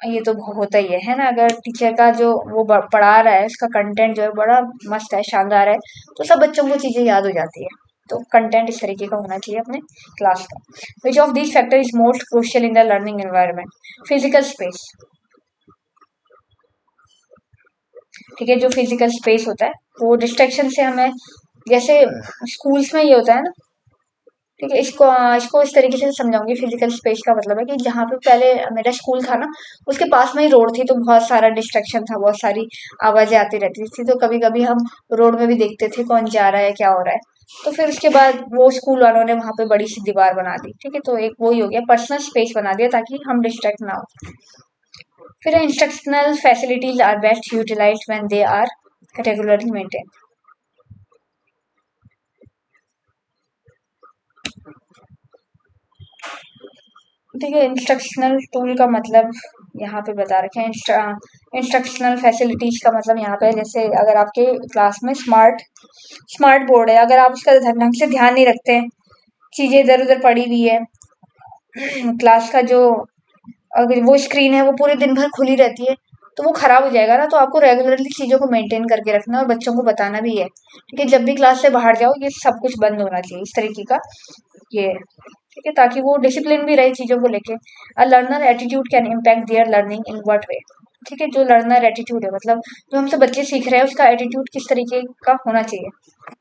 ये तो होता ही है ना. अगर टीचर का जो वो पढ़ा रहा है उसका कंटेंट जो है बड़ा मस्त है, शानदार है, तो सब बच्चों को चीजें याद हो जाती है. तो कंटेंट इस तरीके का होना चाहिए अपने क्लास का. विच of this factor is most crucial in the learning environment? Physical space. ठीक है, जो फिजिकल स्पेस होता है वो डिस्ट्रैक्शन से हमें, जैसे स्कूल्स में ये होता है ना. ठीक है, इसको इस तरीके से समझाऊंगी. फिजिकल स्पेस का मतलब है कि जहाँ पे पहले मेरा स्कूल था ना उसके पास में ही रोड थी, तो बहुत सारा डिस्ट्रैक्शन था, बहुत सारी आवाजें आती रहती थी, तो कभी कभी हम रोड में भी देखते थे कौन जा रहा है क्या हो रहा है. तो फिर उसके बाद वो स्कूल वालों ने वहां पे बड़ी सी दीवार बना दी. ठीक है, तो एक वही हो गया, पर्सनल स्पेस बना दिया ताकि हम डिस्ट्रैक्ट ना हो. फिर instructional facilities are best utilize when they are regularly maintain. ठीक है, इंस्ट्रक्शनल टूल का मतलब यहाँ पे बता रखे हैं. इंस्ट्रक्शनल फैसिलिटीज का मतलब यहाँ पे जैसे अगर आपके क्लास में स्मार्ट बोर्ड है, अगर आप उसका ढंग से ध्यान नहीं रखते, चीजें इधर उधर पड़ी हुई है, क्लास का जो अगर वो स्क्रीन है वो पूरे दिन भर खुली रहती है तो वो खराब हो जाएगा ना। तो आपको रेगुलरली चीजों को मेंटेन करके रखना और बच्चों को बताना भी है, ठीक है। जब भी क्लास से बाहर जाओ ये सब कुछ बंद होना चाहिए, इस तरीके का ये, ठीक है, ताकि वो डिसिप्लिन भी रहे चीजों को लेके। A learner attitude can impact there learning in what way, ठीक है। जो लर्नर एटीट्यूड है मतलब जो हमसे बच्चे सीख रहे हैं उसका एटीट्यूड किस तरीके का होना चाहिए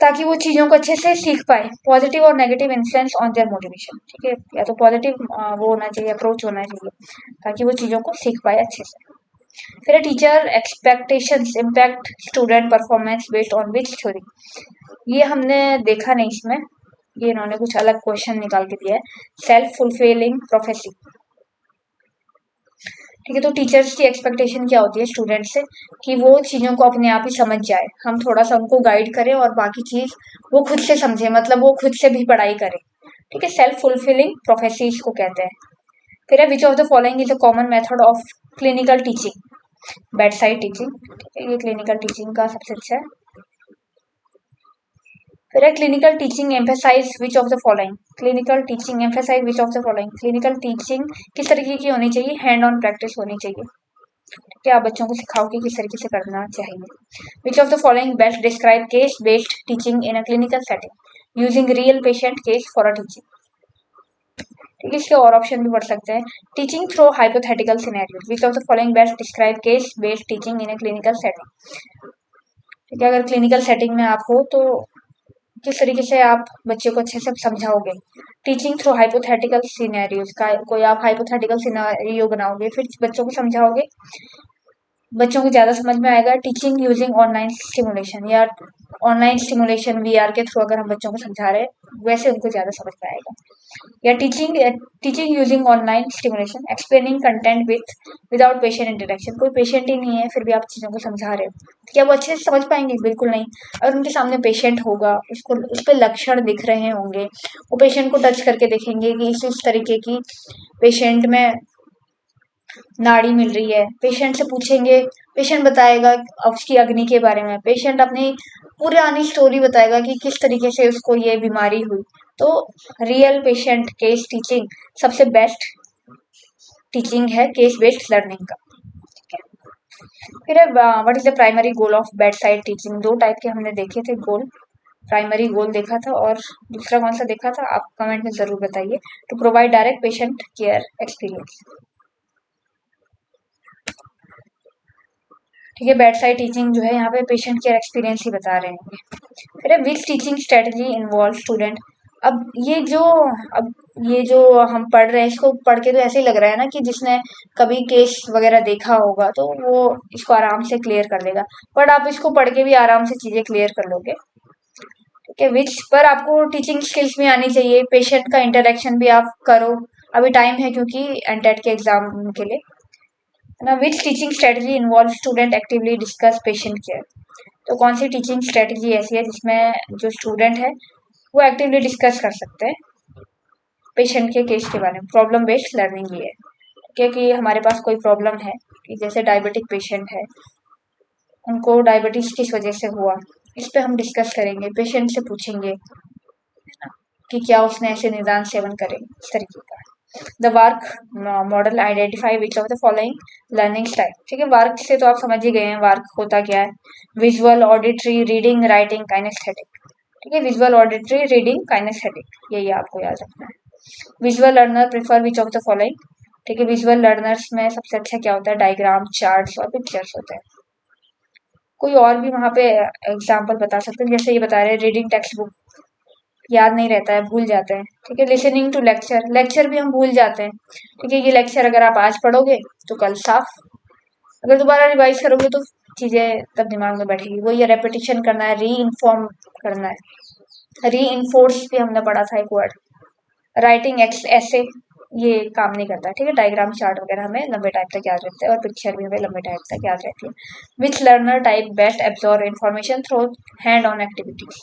ताकि वो चीजों को अच्छे से सीख पाए। पॉजिटिव और negative influence on their motivation, ठीक है। या तो पॉजिटिव वो होना चाहिए, अप्रोच होना चाहिए ताकि वो चीजों को सीख पाए अच्छे से। फिर teacher expectations impact student performance based on which theory, ये हमने देखा नहीं इसमें, ये इन्होंने कुछ अलग क्वेश्चन निकाल के दिया है। सेल्फ फुलफिलिंग प्रोफेसी, ठीक है। तो टीचर्स की एक्सपेक्टेशन क्या होती है स्टूडेंट से कि वो चीजों को अपने आप ही समझ जाए, हम थोड़ा सा उनको गाइड करें और बाकी चीज वो खुद से समझे, मतलब वो खुद से भी पढ़ाई करे, ठीक है। सेल्फ फुलफिलिंग प्रोफेसी इसको कहते हैं। फिर है which of the following is a common method of clinical teaching, bed side teaching, ठीक है, ये क्लिनिकल टीचिंग का सबसे अच्छा है। फिर है clinical teaching emphasize which of the following, clinical teaching emphasize which of the following, clinical teaching किस तरीके की होनी चाहिए, हैंड ऑन प्रैक्टिस होनी चाहिए, क्या आप बच्चों को सिखाओ कि किस तरीके से करना चाहिए। विच of the following best describe case based teaching in a clinical setting using real patient case for a teaching, ठीक है। इसके और ऑप्शन भी बढ़ सकते हैं। Teaching through hypothetical scenarios, which of the following best describe case based teaching in a clinical setting, ठीक है। अगर क्लिनिकल सेटिंग में आप हो तो किस तरीके से आप बच्चे को अच्छे से समझाओगे। टीचिंग थ्रू हाइपोथेटिकल सिनेरियोज का कोई आप हाइपोथेटिकल सिनेरियो बनाओगे फिर बच्चों को समझाओगे, बच्चों को ज्यादा समझ में आएगा। टीचिंग यूजिंग ऑनलाइन स्टिमुलेशन या ऑनलाइन स्टिमुलेशन वीआर के थ्रू अगर हम बच्चों को समझा रहे हैं वैसे उनको ज्यादा समझ में आएगा। या teaching using online stimulation explaining content without patient interaction, कोई पेशेंट ही नहीं है फिर भी आप चीजों को समझा रहे हो, क्या वो अच्छे से समझ पाएंगे? बिल्कुल नहीं। अगर उनके सामने पेशेंट होगा, उसको उस पर लक्षण दिख रहे होंगे, वो पेशेंट को टच करके देखेंगे कि इस तरीके की पेशेंट में नाड़ी मिल रही है, पेशेंट से पूछेंगे, पेशेंट बताएगा उसकी अग्नि के बारे में, पेशेंट अपनी पुरानी स्टोरी बताएगा कि किस तरीके से उसको ये बीमारी हुई। तो रियल पेशेंट केस टीचिंग सबसे बेस्ट टीचिंग है केस बेस्ड लर्निंग का, ठीक है। फिर what is the primary goal of bed side teaching, दो टाइप के हमने देखे थे गोल, प्राइमरी गोल देखा था और दूसरा कौन सा देखा था आप कमेंट में जरूर बताइए। To provide direct patient care experience, ठीक है। बेड साइड टीचिंग जो है यहाँ पे पेशेंट केयर एक्सपीरियंस ही बता रहे हैं। फिर विच टीचिंग स्ट्रेटजी इन्वॉल्व स्टूडेंट, अब ये जो हम पढ़ रहे हैं इसको पढ़ के तो ऐसे ही लग रहा है ना कि जिसने कभी केस वगैरह देखा होगा तो वो इसको आराम से क्लियर कर लेगा, बट आप इसको पढ़ के भी आराम से चीजें क्लियर कर लोगे, ठीक है। विच पर आपको टीचिंग स्किल्स भी आनी चाहिए, पेशेंट का इंटरेक्शन भी आप करो, अभी टाइम है क्योंकि एनटेट के एग्जाम के लिए ना। Which teaching strategy involve student actively discuss patient care, तो कौन सी टीचिंग स्ट्रेटजी ऐसी है जिसमें जो स्टूडेंट है वो एक्टिवली डिस्कस कर सकते हैं पेशेंट के केस के बारे में। प्रॉब्लम बेस्ड लर्निंग ये है, क्योंकि हमारे पास कोई प्रॉब्लम है कि जैसे डायबिटिक पेशेंट है, उनको डायबिटीज किस वजह से हुआ, इस पे हम डिस्कस करेंगे, पेशेंट से पूछेंगे कि क्या उसने ऐसे निदान सेवन करे, इस तरीके का। The work model identify which of the following learning style, ठीक है। वर्क से तो आप समझ ही गए हैं वर्क होता क्या है, visual auditory reading writing kinesthetic, ठीक है। विजुअल ऑडिटरी रीडिंग काइनेस्थेटिक यही आपको याद रखना है। Visual learner prefer which of the following, ठीक है। विजुअल लर्नर्स में सबसे अच्छा क्या होता है, डायग्राम चार्ट्स और पिक्चर्स होते हैं। कोई और भी वहां पे एग्जाम्पल बता सकते हैं, जैसे ये बता रहे हैं रीडिंग टेक्स्ट बुक, याद नहीं रहता है, भूल जाते हैं, ठीक है। लिसनिंग टू लेक्चर, लेक्चर भी हम भूल जाते हैं, ठीक है। ये लेक्चर अगर आप आज पढ़ोगे तो कल साफ, अगर दोबारा रिवाइज करोगे तो चीजें तब दिमाग में बैठेगी। वो ये रेपिटेशन करना है, री इन्फॉर्म करना है, री इन्फोर्स भी हमने पढ़ा था एक वर्ड। राइटिंग ऐसे ये काम नहीं करता, ठीक है। डायग्राम चार्ट वगैरह हमें लंबे टाइम तक याद रहते हैं और पिक्चर भी हमें लंबे टाइम तक याद रहती है। Which learner type best absorb information through hand on activities,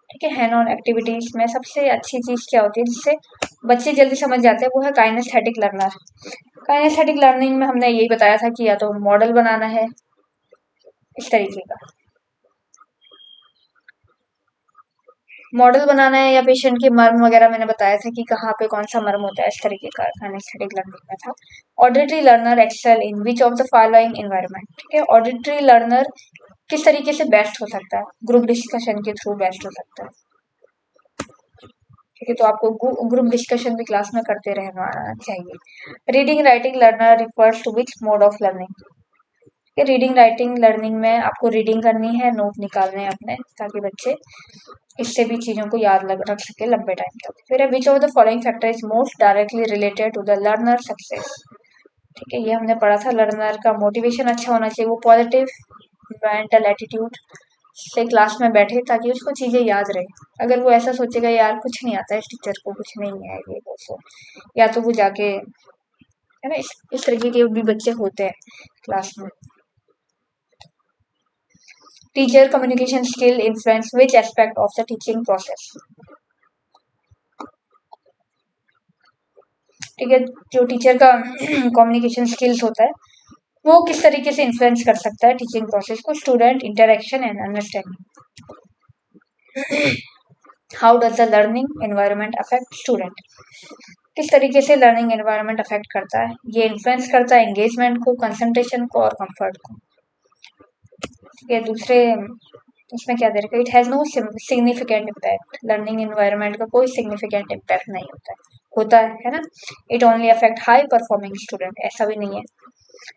ठीक है। हैंड ऑन एक्टिविटीज में सबसे अच्छी चीज क्या होती है जिससे बच्चे जल्दी समझ जाते हैं, वो है काइनेस्थेटिक लर्नर। काइनेस्थेटिक लर्निंग में हमने यही बताया था कि या तो मॉडल बनाना है इस तरीके का, मॉडल बनाना है, या पेशेंट के मर्म वगैरह मैंने बताया था कि कहाँ पे कौन सा मर्म होता है, इस तरीके का काइनेस्थेटिक लर्निंग में था। Auditory learner excel in which of the following environment. ठीक है, ऑडिटरी लर्नर किस तरीके से बेस्ट हो सकता है, ग्रुप डिस्कशन के थ्रू बेस्ट हो सकता है। ठीक है, तो आपको ग्रुप डिस्कशन भी क्लास में करते रहना चाहिए। Reading writing learner refers to which mode of learning. Reading writing learning में आपको रीडिंग करनी है, नोट निकालने हैं अपने, ताकि बच्चे इससे भी चीजों को याद रख सके लंबे टाइम तक। फिर है which of the following factor is most directly related to the learner success. ठीक है, ये हमने पढ़ा था, लर्नर का मोटिवेशन अच्छा होना चाहिए, वो पॉजिटिव मेंटल एटीट्यूड से क्लास में बैठे ताकि उसको चीजें याद रहे। अगर वो ऐसा सोचेगा यार कुछ नहीं आता है इस टीचर को, कुछ नहीं है ये वो सो, या तो वो जाके, है ना, इस तरीके के भी बच्चे होते हैं क्लास में। Teacher communication skill influence which aspect of the teaching process. ठीक है, जो टीचर का कम्युनिकेशन स्किल्स होता है वो किस तरीके से इन्फ्लुएंस कर सकता है टीचिंग प्रोसेस को। Student interaction and understanding. How does the learning environment affect student. किस तरीके से लर्निंग एनवायरनमेंट अफेक्ट करता है, ये इन्फ्लुएंस करता है एंगेजमेंट को, कंसंट्रेशन को और कंफर्ट को। ठीक है, दूसरे इसमें क्या दे रखा है, it has no significant impact. Learning environment का कोई सिग्निफिकेंट इम्पैक्ट नहीं होता है ना। It only affect high performing student, ऐसा भी नहीं है।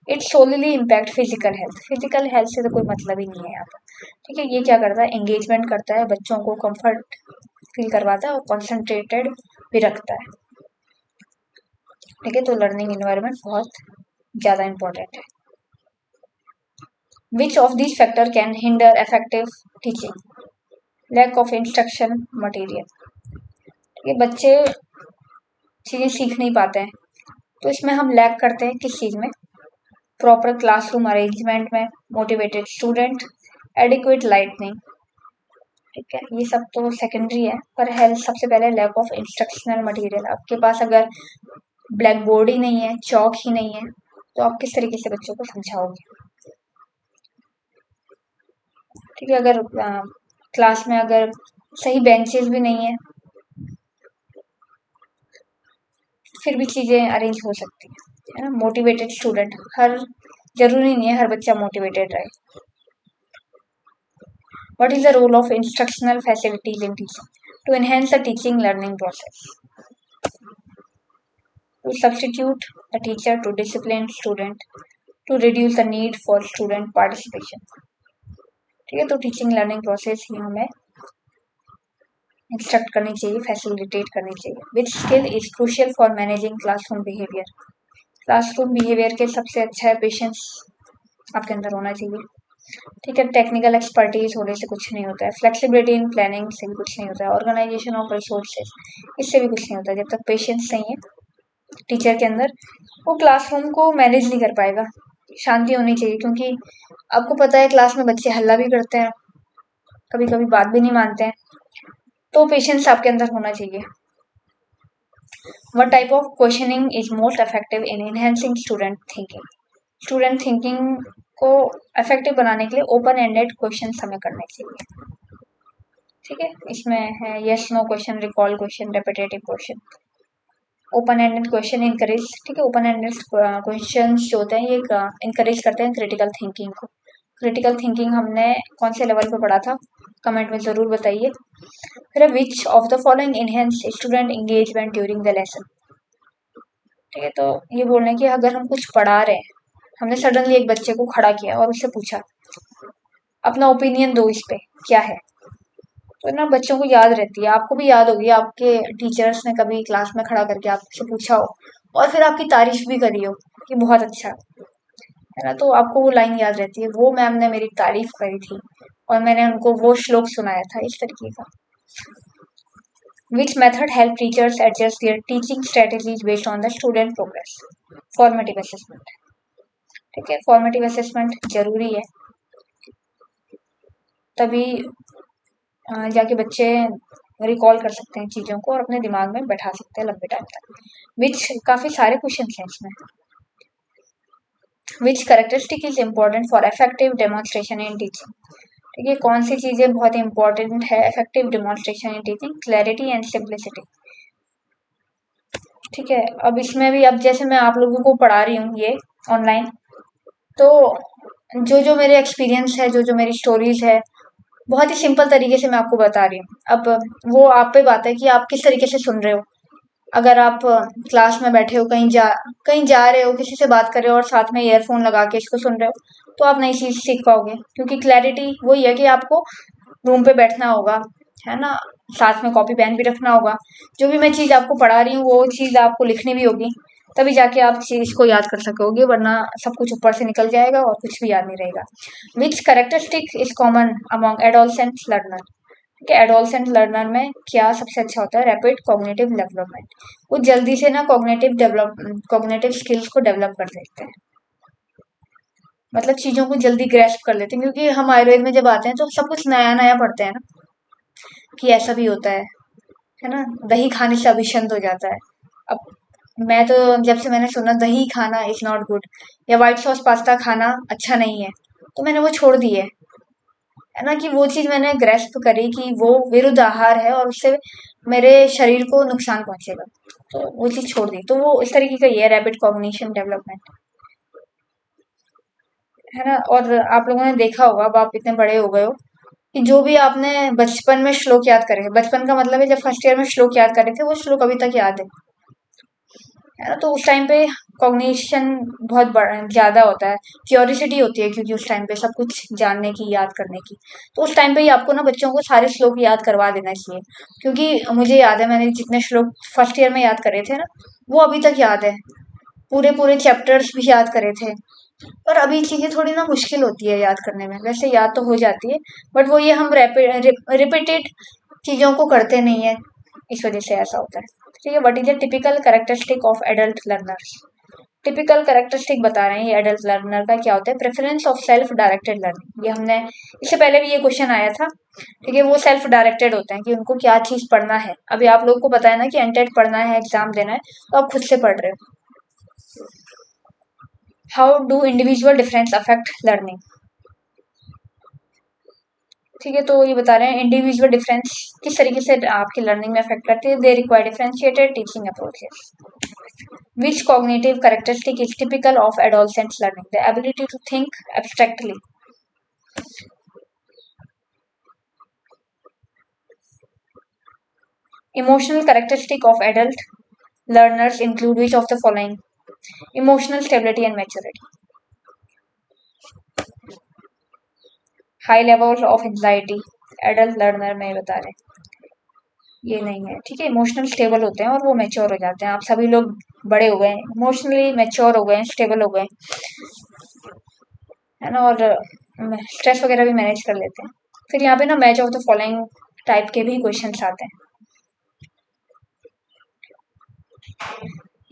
It solely impact physical health. Physical health से तो कोई मतलब ही नहीं है यहाँ पर। ठीक है, ये क्या करता है, एंगेजमेंट करता है, बच्चों को कंफर्ट फील करवाता है और कॉन्सेंट्रेटेड भी रखता है। ठीक है, तो लर्निंग एनवायरनमेंट बहुत ज्यादा इंपॉर्टेंट है। Which of this factor can hinder effective teaching. Lack of instruction material. ये बच्चे चीजें सीख नहीं पाते हैं, तो इसमें हम लैक करते हैं किस चीज में, प्रॉपर क्लासरूम अरेंजमेंट में, मोटिवेटेड स्टूडेंट, एडिक्वेट लाइटनिंग। ठीक है, ये सब तो सेकेंडरी है, पर हेल्थ सबसे पहले लैक ऑफ इंस्ट्रक्शनल मटेरियल। आपके पास अगर ब्लैक बोर्ड ही नहीं है, चौक ही नहीं है, तो आप किस तरीके से बच्चों को समझाओगे। ठीक है, अगर क्लास में अगर सही बेंचेस भी नहीं है, फिर भी चीजें अरेंज हो सकती है ना। मोटिवेटेड स्टूडेंट, हर जरूरी नहीं है हर बच्चा मोटिवेटेड रहे। What is the role of instructional facilities in teaching. To enhance the teaching learning process, to substitute the teacher to discipline student, to reduce the need for student participation। ठीक है, तो teaching learning process ही हमें instruct करनी चाहिए, facilitate करनी चाहिए। Which skill is crucial for managing classroom behaviour. Classroom behaviour के सबसे अच्छा है पेशेंस आपके अंदर होना चाहिए। ठीक है, टेक्निकल एक्सपर्टीज होने से कुछ नहीं होता है, फ्लेक्सिबिलिटी इन प्लानिंग से भी कुछ नहीं होता है, ऑर्गेनाइजेशन ऑफ रिसोर्सेज इससे भी कुछ नहीं होता है। जब तक पेशेंस नहीं है टीचर के अंदर, वो क्लासरूम को मैनेज नहीं कर पाएगा। शांति होनी चाहिए, क्योंकि आपको पता है क्लास में बच्चे हल्ला भी करते हैं, कभी कभी बात भी नहीं मानते हैं, तो पेशेंस आपके अंदर होना चाहिए। What type of questioning is most effective in enhancing student thinking. Student thinking को इफेक्टिव बनाने के लिए ओपन एंडेड क्वेश्चन हमें करने चाहिए। ठीक है, इसमें है yes no question, recall question, repetitive question. Open ended question encourage, ठीक है, ओपन एंडेड क्वेश्चन जो होते हैं ये इनकरेज करते हैं क्रिटिकल थिंकिंग को। क्रिटिकल थिंकिंग हमने कौन से लेवल पे पढ़ा था, कमेंट में जरूर बताइए। फिर विच of the following enhance student engagement during the lesson. ठीक है, तो ये बोल रहे हैं कि अगर हम कुछ पढ़ा रहे हैं, हमने सडनली एक बच्चे को खड़ा किया और उससे पूछा अपना ओपिनियन दो इस पे क्या है, तो ना बच्चों को याद रहती है। आपको भी याद होगी, आपके टीचर्स ने कभी क्लास में खड़ा करके आपसे पूछा हो और फिर आपकी तारीफ भी करी हो कि बहुत अच्छा है ना, तो आपको वो लाइन याद रहती है, वो मैम ने मेरी तारीफ करी थी और मैंने उनको वो श्लोक सुनाया था, इस तरीके का। Which method help teachers adjust there teaching strategies based on the student progress. Formative assessment. ठीक है, फॉर्मेटिव असेसमेंट जरूरी है, तभी जाके बच्चे रिकॉल कर सकते हैं चीज़ों को और अपने दिमाग में बैठा सकते हैं लंबे टाइम तक। विच काफ़ी सारे क्वेश्चन हैं इसमें। Which characteristic is important for effective demonstration in teaching. ठीक है, कौन सी चीज़ें बहुत इंपॉर्टेंट है effective demonstration in teaching? Clarity and simplicity. ठीक है, अब इसमें भी अब जैसे मैं आप लोगों को पढ़ा रही हूँ ये ऑनलाइन, तो जो जो मेरे एक्सपीरियंस है, जो जो मेरी स्टोरीज है, बहुत ही सिंपल तरीके से मैं आपको बता रही हूँ। अब वो आप पे बात है कि आप किस तरीके से सुन रहे हो। अगर आप क्लास में बैठे हो, कहीं जा रहे हो, किसी से बात कर रहे हो और साथ में ईयरफोन लगा के इसको सुन रहे हो, तो आप नई चीज सीख पाओगे। क्योंकि क्लैरिटी वही है कि आपको रूम पे बैठना होगा, है ना, साथ में कॉपी पेन भी रखना होगा। जो भी मैं चीज आपको पढ़ा रही हूँ वो चीज आपको लिखनी भी होगी, तभी जाके आप चीज को याद कर सकोगे, वरना सब कुछ ऊपर से निकल जाएगा और कुछ भी याद नहीं रहेगा। Which characteristic is common among adolescent learner. कि एडोलसेंट लर्नर में क्या सबसे अच्छा होता है? Rapid cognitive development. वो जल्दी से ना कॉग्निटिव स्किल्स को डेवलप कर देते हैं, मतलब चीजों को जल्दी ग्रेस्प कर लेते हैं। क्योंकि हम आयुर्वेद में जब आते हैं तो सब कुछ नया नया पढ़ते हैं ना, कि ऐसा भी होता है ना, दही खाने से अभिशंत हो जाता है। अब मैं तो जब से मैंने सुना दही खाना इज नॉट गुड, या व्हाइट सॉस पास्ता खाना अच्छा नहीं है, तो मैंने वो छोड़ दी है ना, कि वो चीज मैंने ग्रेस्प करी कि वो विरुद्ध आहार है और उससे मेरे शरीर को नुकसान पहुंचेगा, तो वो चीज छोड़ दी। तो वो इस तरीके का ही है रैपिड कॉग्निशन डेवलपमेंट, है ना। और आप लोगों ने देखा होगा, अब आप इतने बड़े हो गए हो, कि जो भी आपने बचपन में श्लोक याद करे, बचपन का मतलब है जब फर्स्ट ईयर में श्लोक याद करे थे, वो श्लोक अभी तक याद है ना। तो उस टाइम पे कॉग्निशन बहुत बड़ा ज्यादा होता है, क्यूरियोसिटी होती है, क्योंकि उस टाइम पे सब कुछ जानने की, याद करने की। तो उस टाइम पे ही आपको ना बच्चों को सारे श्लोक याद करवा देना चाहिए। क्योंकि मुझे याद है मैंने जितने श्लोक फर्स्ट ईयर में याद करे थे ना, वो अभी तक याद है। पूरे पूरे चैप्टर्स भी याद करे थे। और अभी चीजें थोड़ी ना मुश्किल होती है याद करने में, वैसे याद तो हो जाती है, बट वो ये हम रिपीटेड चीजों को करते नहीं है, इस वजह से ऐसा होता है। ठीक है, what is the typical characteristic of adult learners. Typical characteristic बता रहे हैं ये एडल्ट लर्नर का क्या होता है। Preference of self directed learning, ये हमने इससे पहले भी ये क्वेश्चन आया था। ठीक है, वो सेल्फ डायरेक्टेड होते हैं कि उनको क्या चीज पढ़ना है। अभी आप लोगों को पता है ना कि एंटेड पढ़ना है, एग्जाम देना है, तो आप खुद से पढ़ रहे हो। How do individual difference affect learning. ठीक है, तो ये बता रहे हैं इंडिविजुअल डिफरेंस किस तरीके से आपकी लर्निंग में अफेक्ट करती है। They require differentiated teaching approaches. Which cognitive characteristic is typical of adolescent learning. The ability to think abstractly. Emotional characteristic of adult learners include which of the following? Emotional stability and maturity. High levels of anxiety adult learner में बता रहे हैं, ये नहीं है। ठीक है, emotional stable होते हैं और वो मैच्योर हो जाते हैं। आप सभी लोग बड़े हो गए, इमोशनली मैच्योर हो गए, स्टेबल हो गए, है ना, और स्ट्रेस वगैरह भी मैनेज कर लेते हैं। फिर यहाँ पे ना match of the following type के भी क्वेश्चंस आते हैं।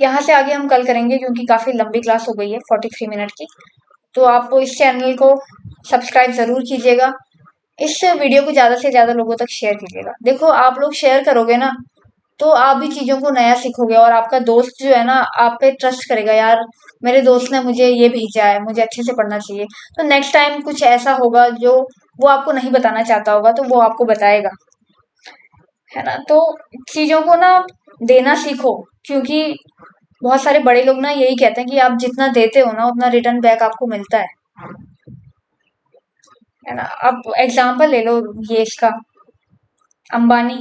यहाँ से आगे हम कल करेंगे, क्योंकि काफी लंबी क्लास हो गई है 43 मिनट की। तो आप इस चैनल को सब्सक्राइब जरूर कीजिएगा, इस वीडियो को ज्यादा से ज्यादा लोगों तक शेयर कीजिएगा। देखो, आप लोग शेयर करोगे ना, तो आप भी चीजों को नया सीखोगे, और आपका दोस्त जो है ना आप पे ट्रस्ट करेगा, यार मेरे दोस्त ने मुझे ये भेजा है, मुझे अच्छे से पढ़ना चाहिए। तो नेक्स्ट टाइम कुछ ऐसा होगा जो वो आपको नहीं बताना चाहता होगा, तो वो आपको बताएगा, है ना। तो चीजों को ना देना सीखो, क्योंकि बहुत सारे बड़े लोग ना यही कहते हैं कि आप जितना देते हो ना उतना रिटर्न बैक आपको मिलता है ना। अब एग्जाम्पल ले लो ये इसका, अंबानी,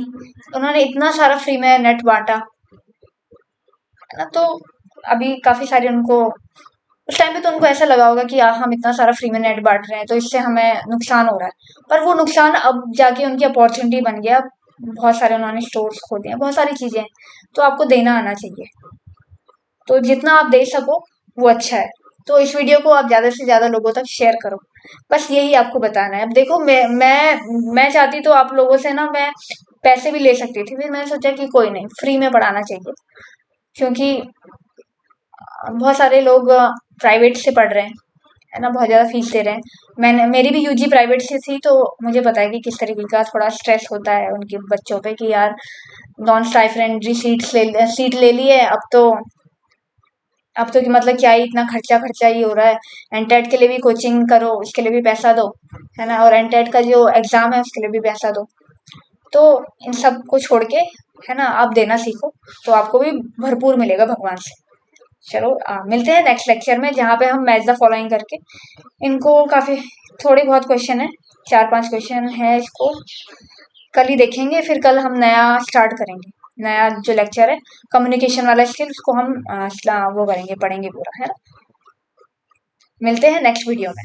उन्होंने इतना सारा फ्री में नेट बांटा, है ना। तो अभी काफी सारे उनको उस टाइम पे तो उनको ऐसा लगा होगा कि यार हम इतना सारा फ्री में नेट बांट रहे हैं तो इससे हमें नुकसान हो रहा है, पर वो नुकसान अब जाके उनकी अपॉर्चुनिटी बन गया। बहुत सारे उन्होंने स्टोर्स खोल दिए, बहुत सारी चीजें हैं, तो आपको देना आना चाहिए। तो जितना आप दे सको वो अच्छा है। तो इस वीडियो को आप ज्यादा से ज्यादा लोगों तक शेयर करो, बस यही आपको बताना है। अब देखो, मैं चाहती तो आप लोगों से ना मैं पैसे भी ले सकती थी, फिर मैंने सोचा कि कोई नहीं, फ्री में पढ़ाना चाहिए। क्योंकि बहुत सारे लोग प्राइवेट से पढ़ रहे हैं, है ना, बहुत ज़्यादा फीस ले रहे हैं। मेरी भी यूजी प्राइवेट से थी, तो मुझे पता है कि किस तरीके का थोड़ा स्ट्रेस होता है उनके बच्चों पे कि यार नॉन स्टाइपेंड्री सीट ले ली है, अब तो कि मतलब क्या ही इतना खर्चा खर्चा ही हो रहा है। एनटेट के लिए भी कोचिंग करो, उसके लिए भी पैसा दो, है ना, और एनटेट का जो एग्जाम है उसके लिए भी पैसा दो। तो इन सब को छोड़ के, है ना, आप देना सीखो, तो आपको भी भरपूर मिलेगा भगवान से। चलो मिलते हैं नेक्स्ट लेक्चर में, जहाँ पे हम मैच द फॉलोइंग करके इनको काफी थोड़े बहुत क्वेश्चन है, 4-5 क्वेश्चन है, इसको कल ही देखेंगे। फिर कल हम नया स्टार्ट करेंगे, नया जो लेक्चर है कम्युनिकेशन वाला स्किल, उसको हम वो करेंगे, पढ़ेंगे पूरा, है ना। मिलते हैं नेक्स्ट वीडियो में।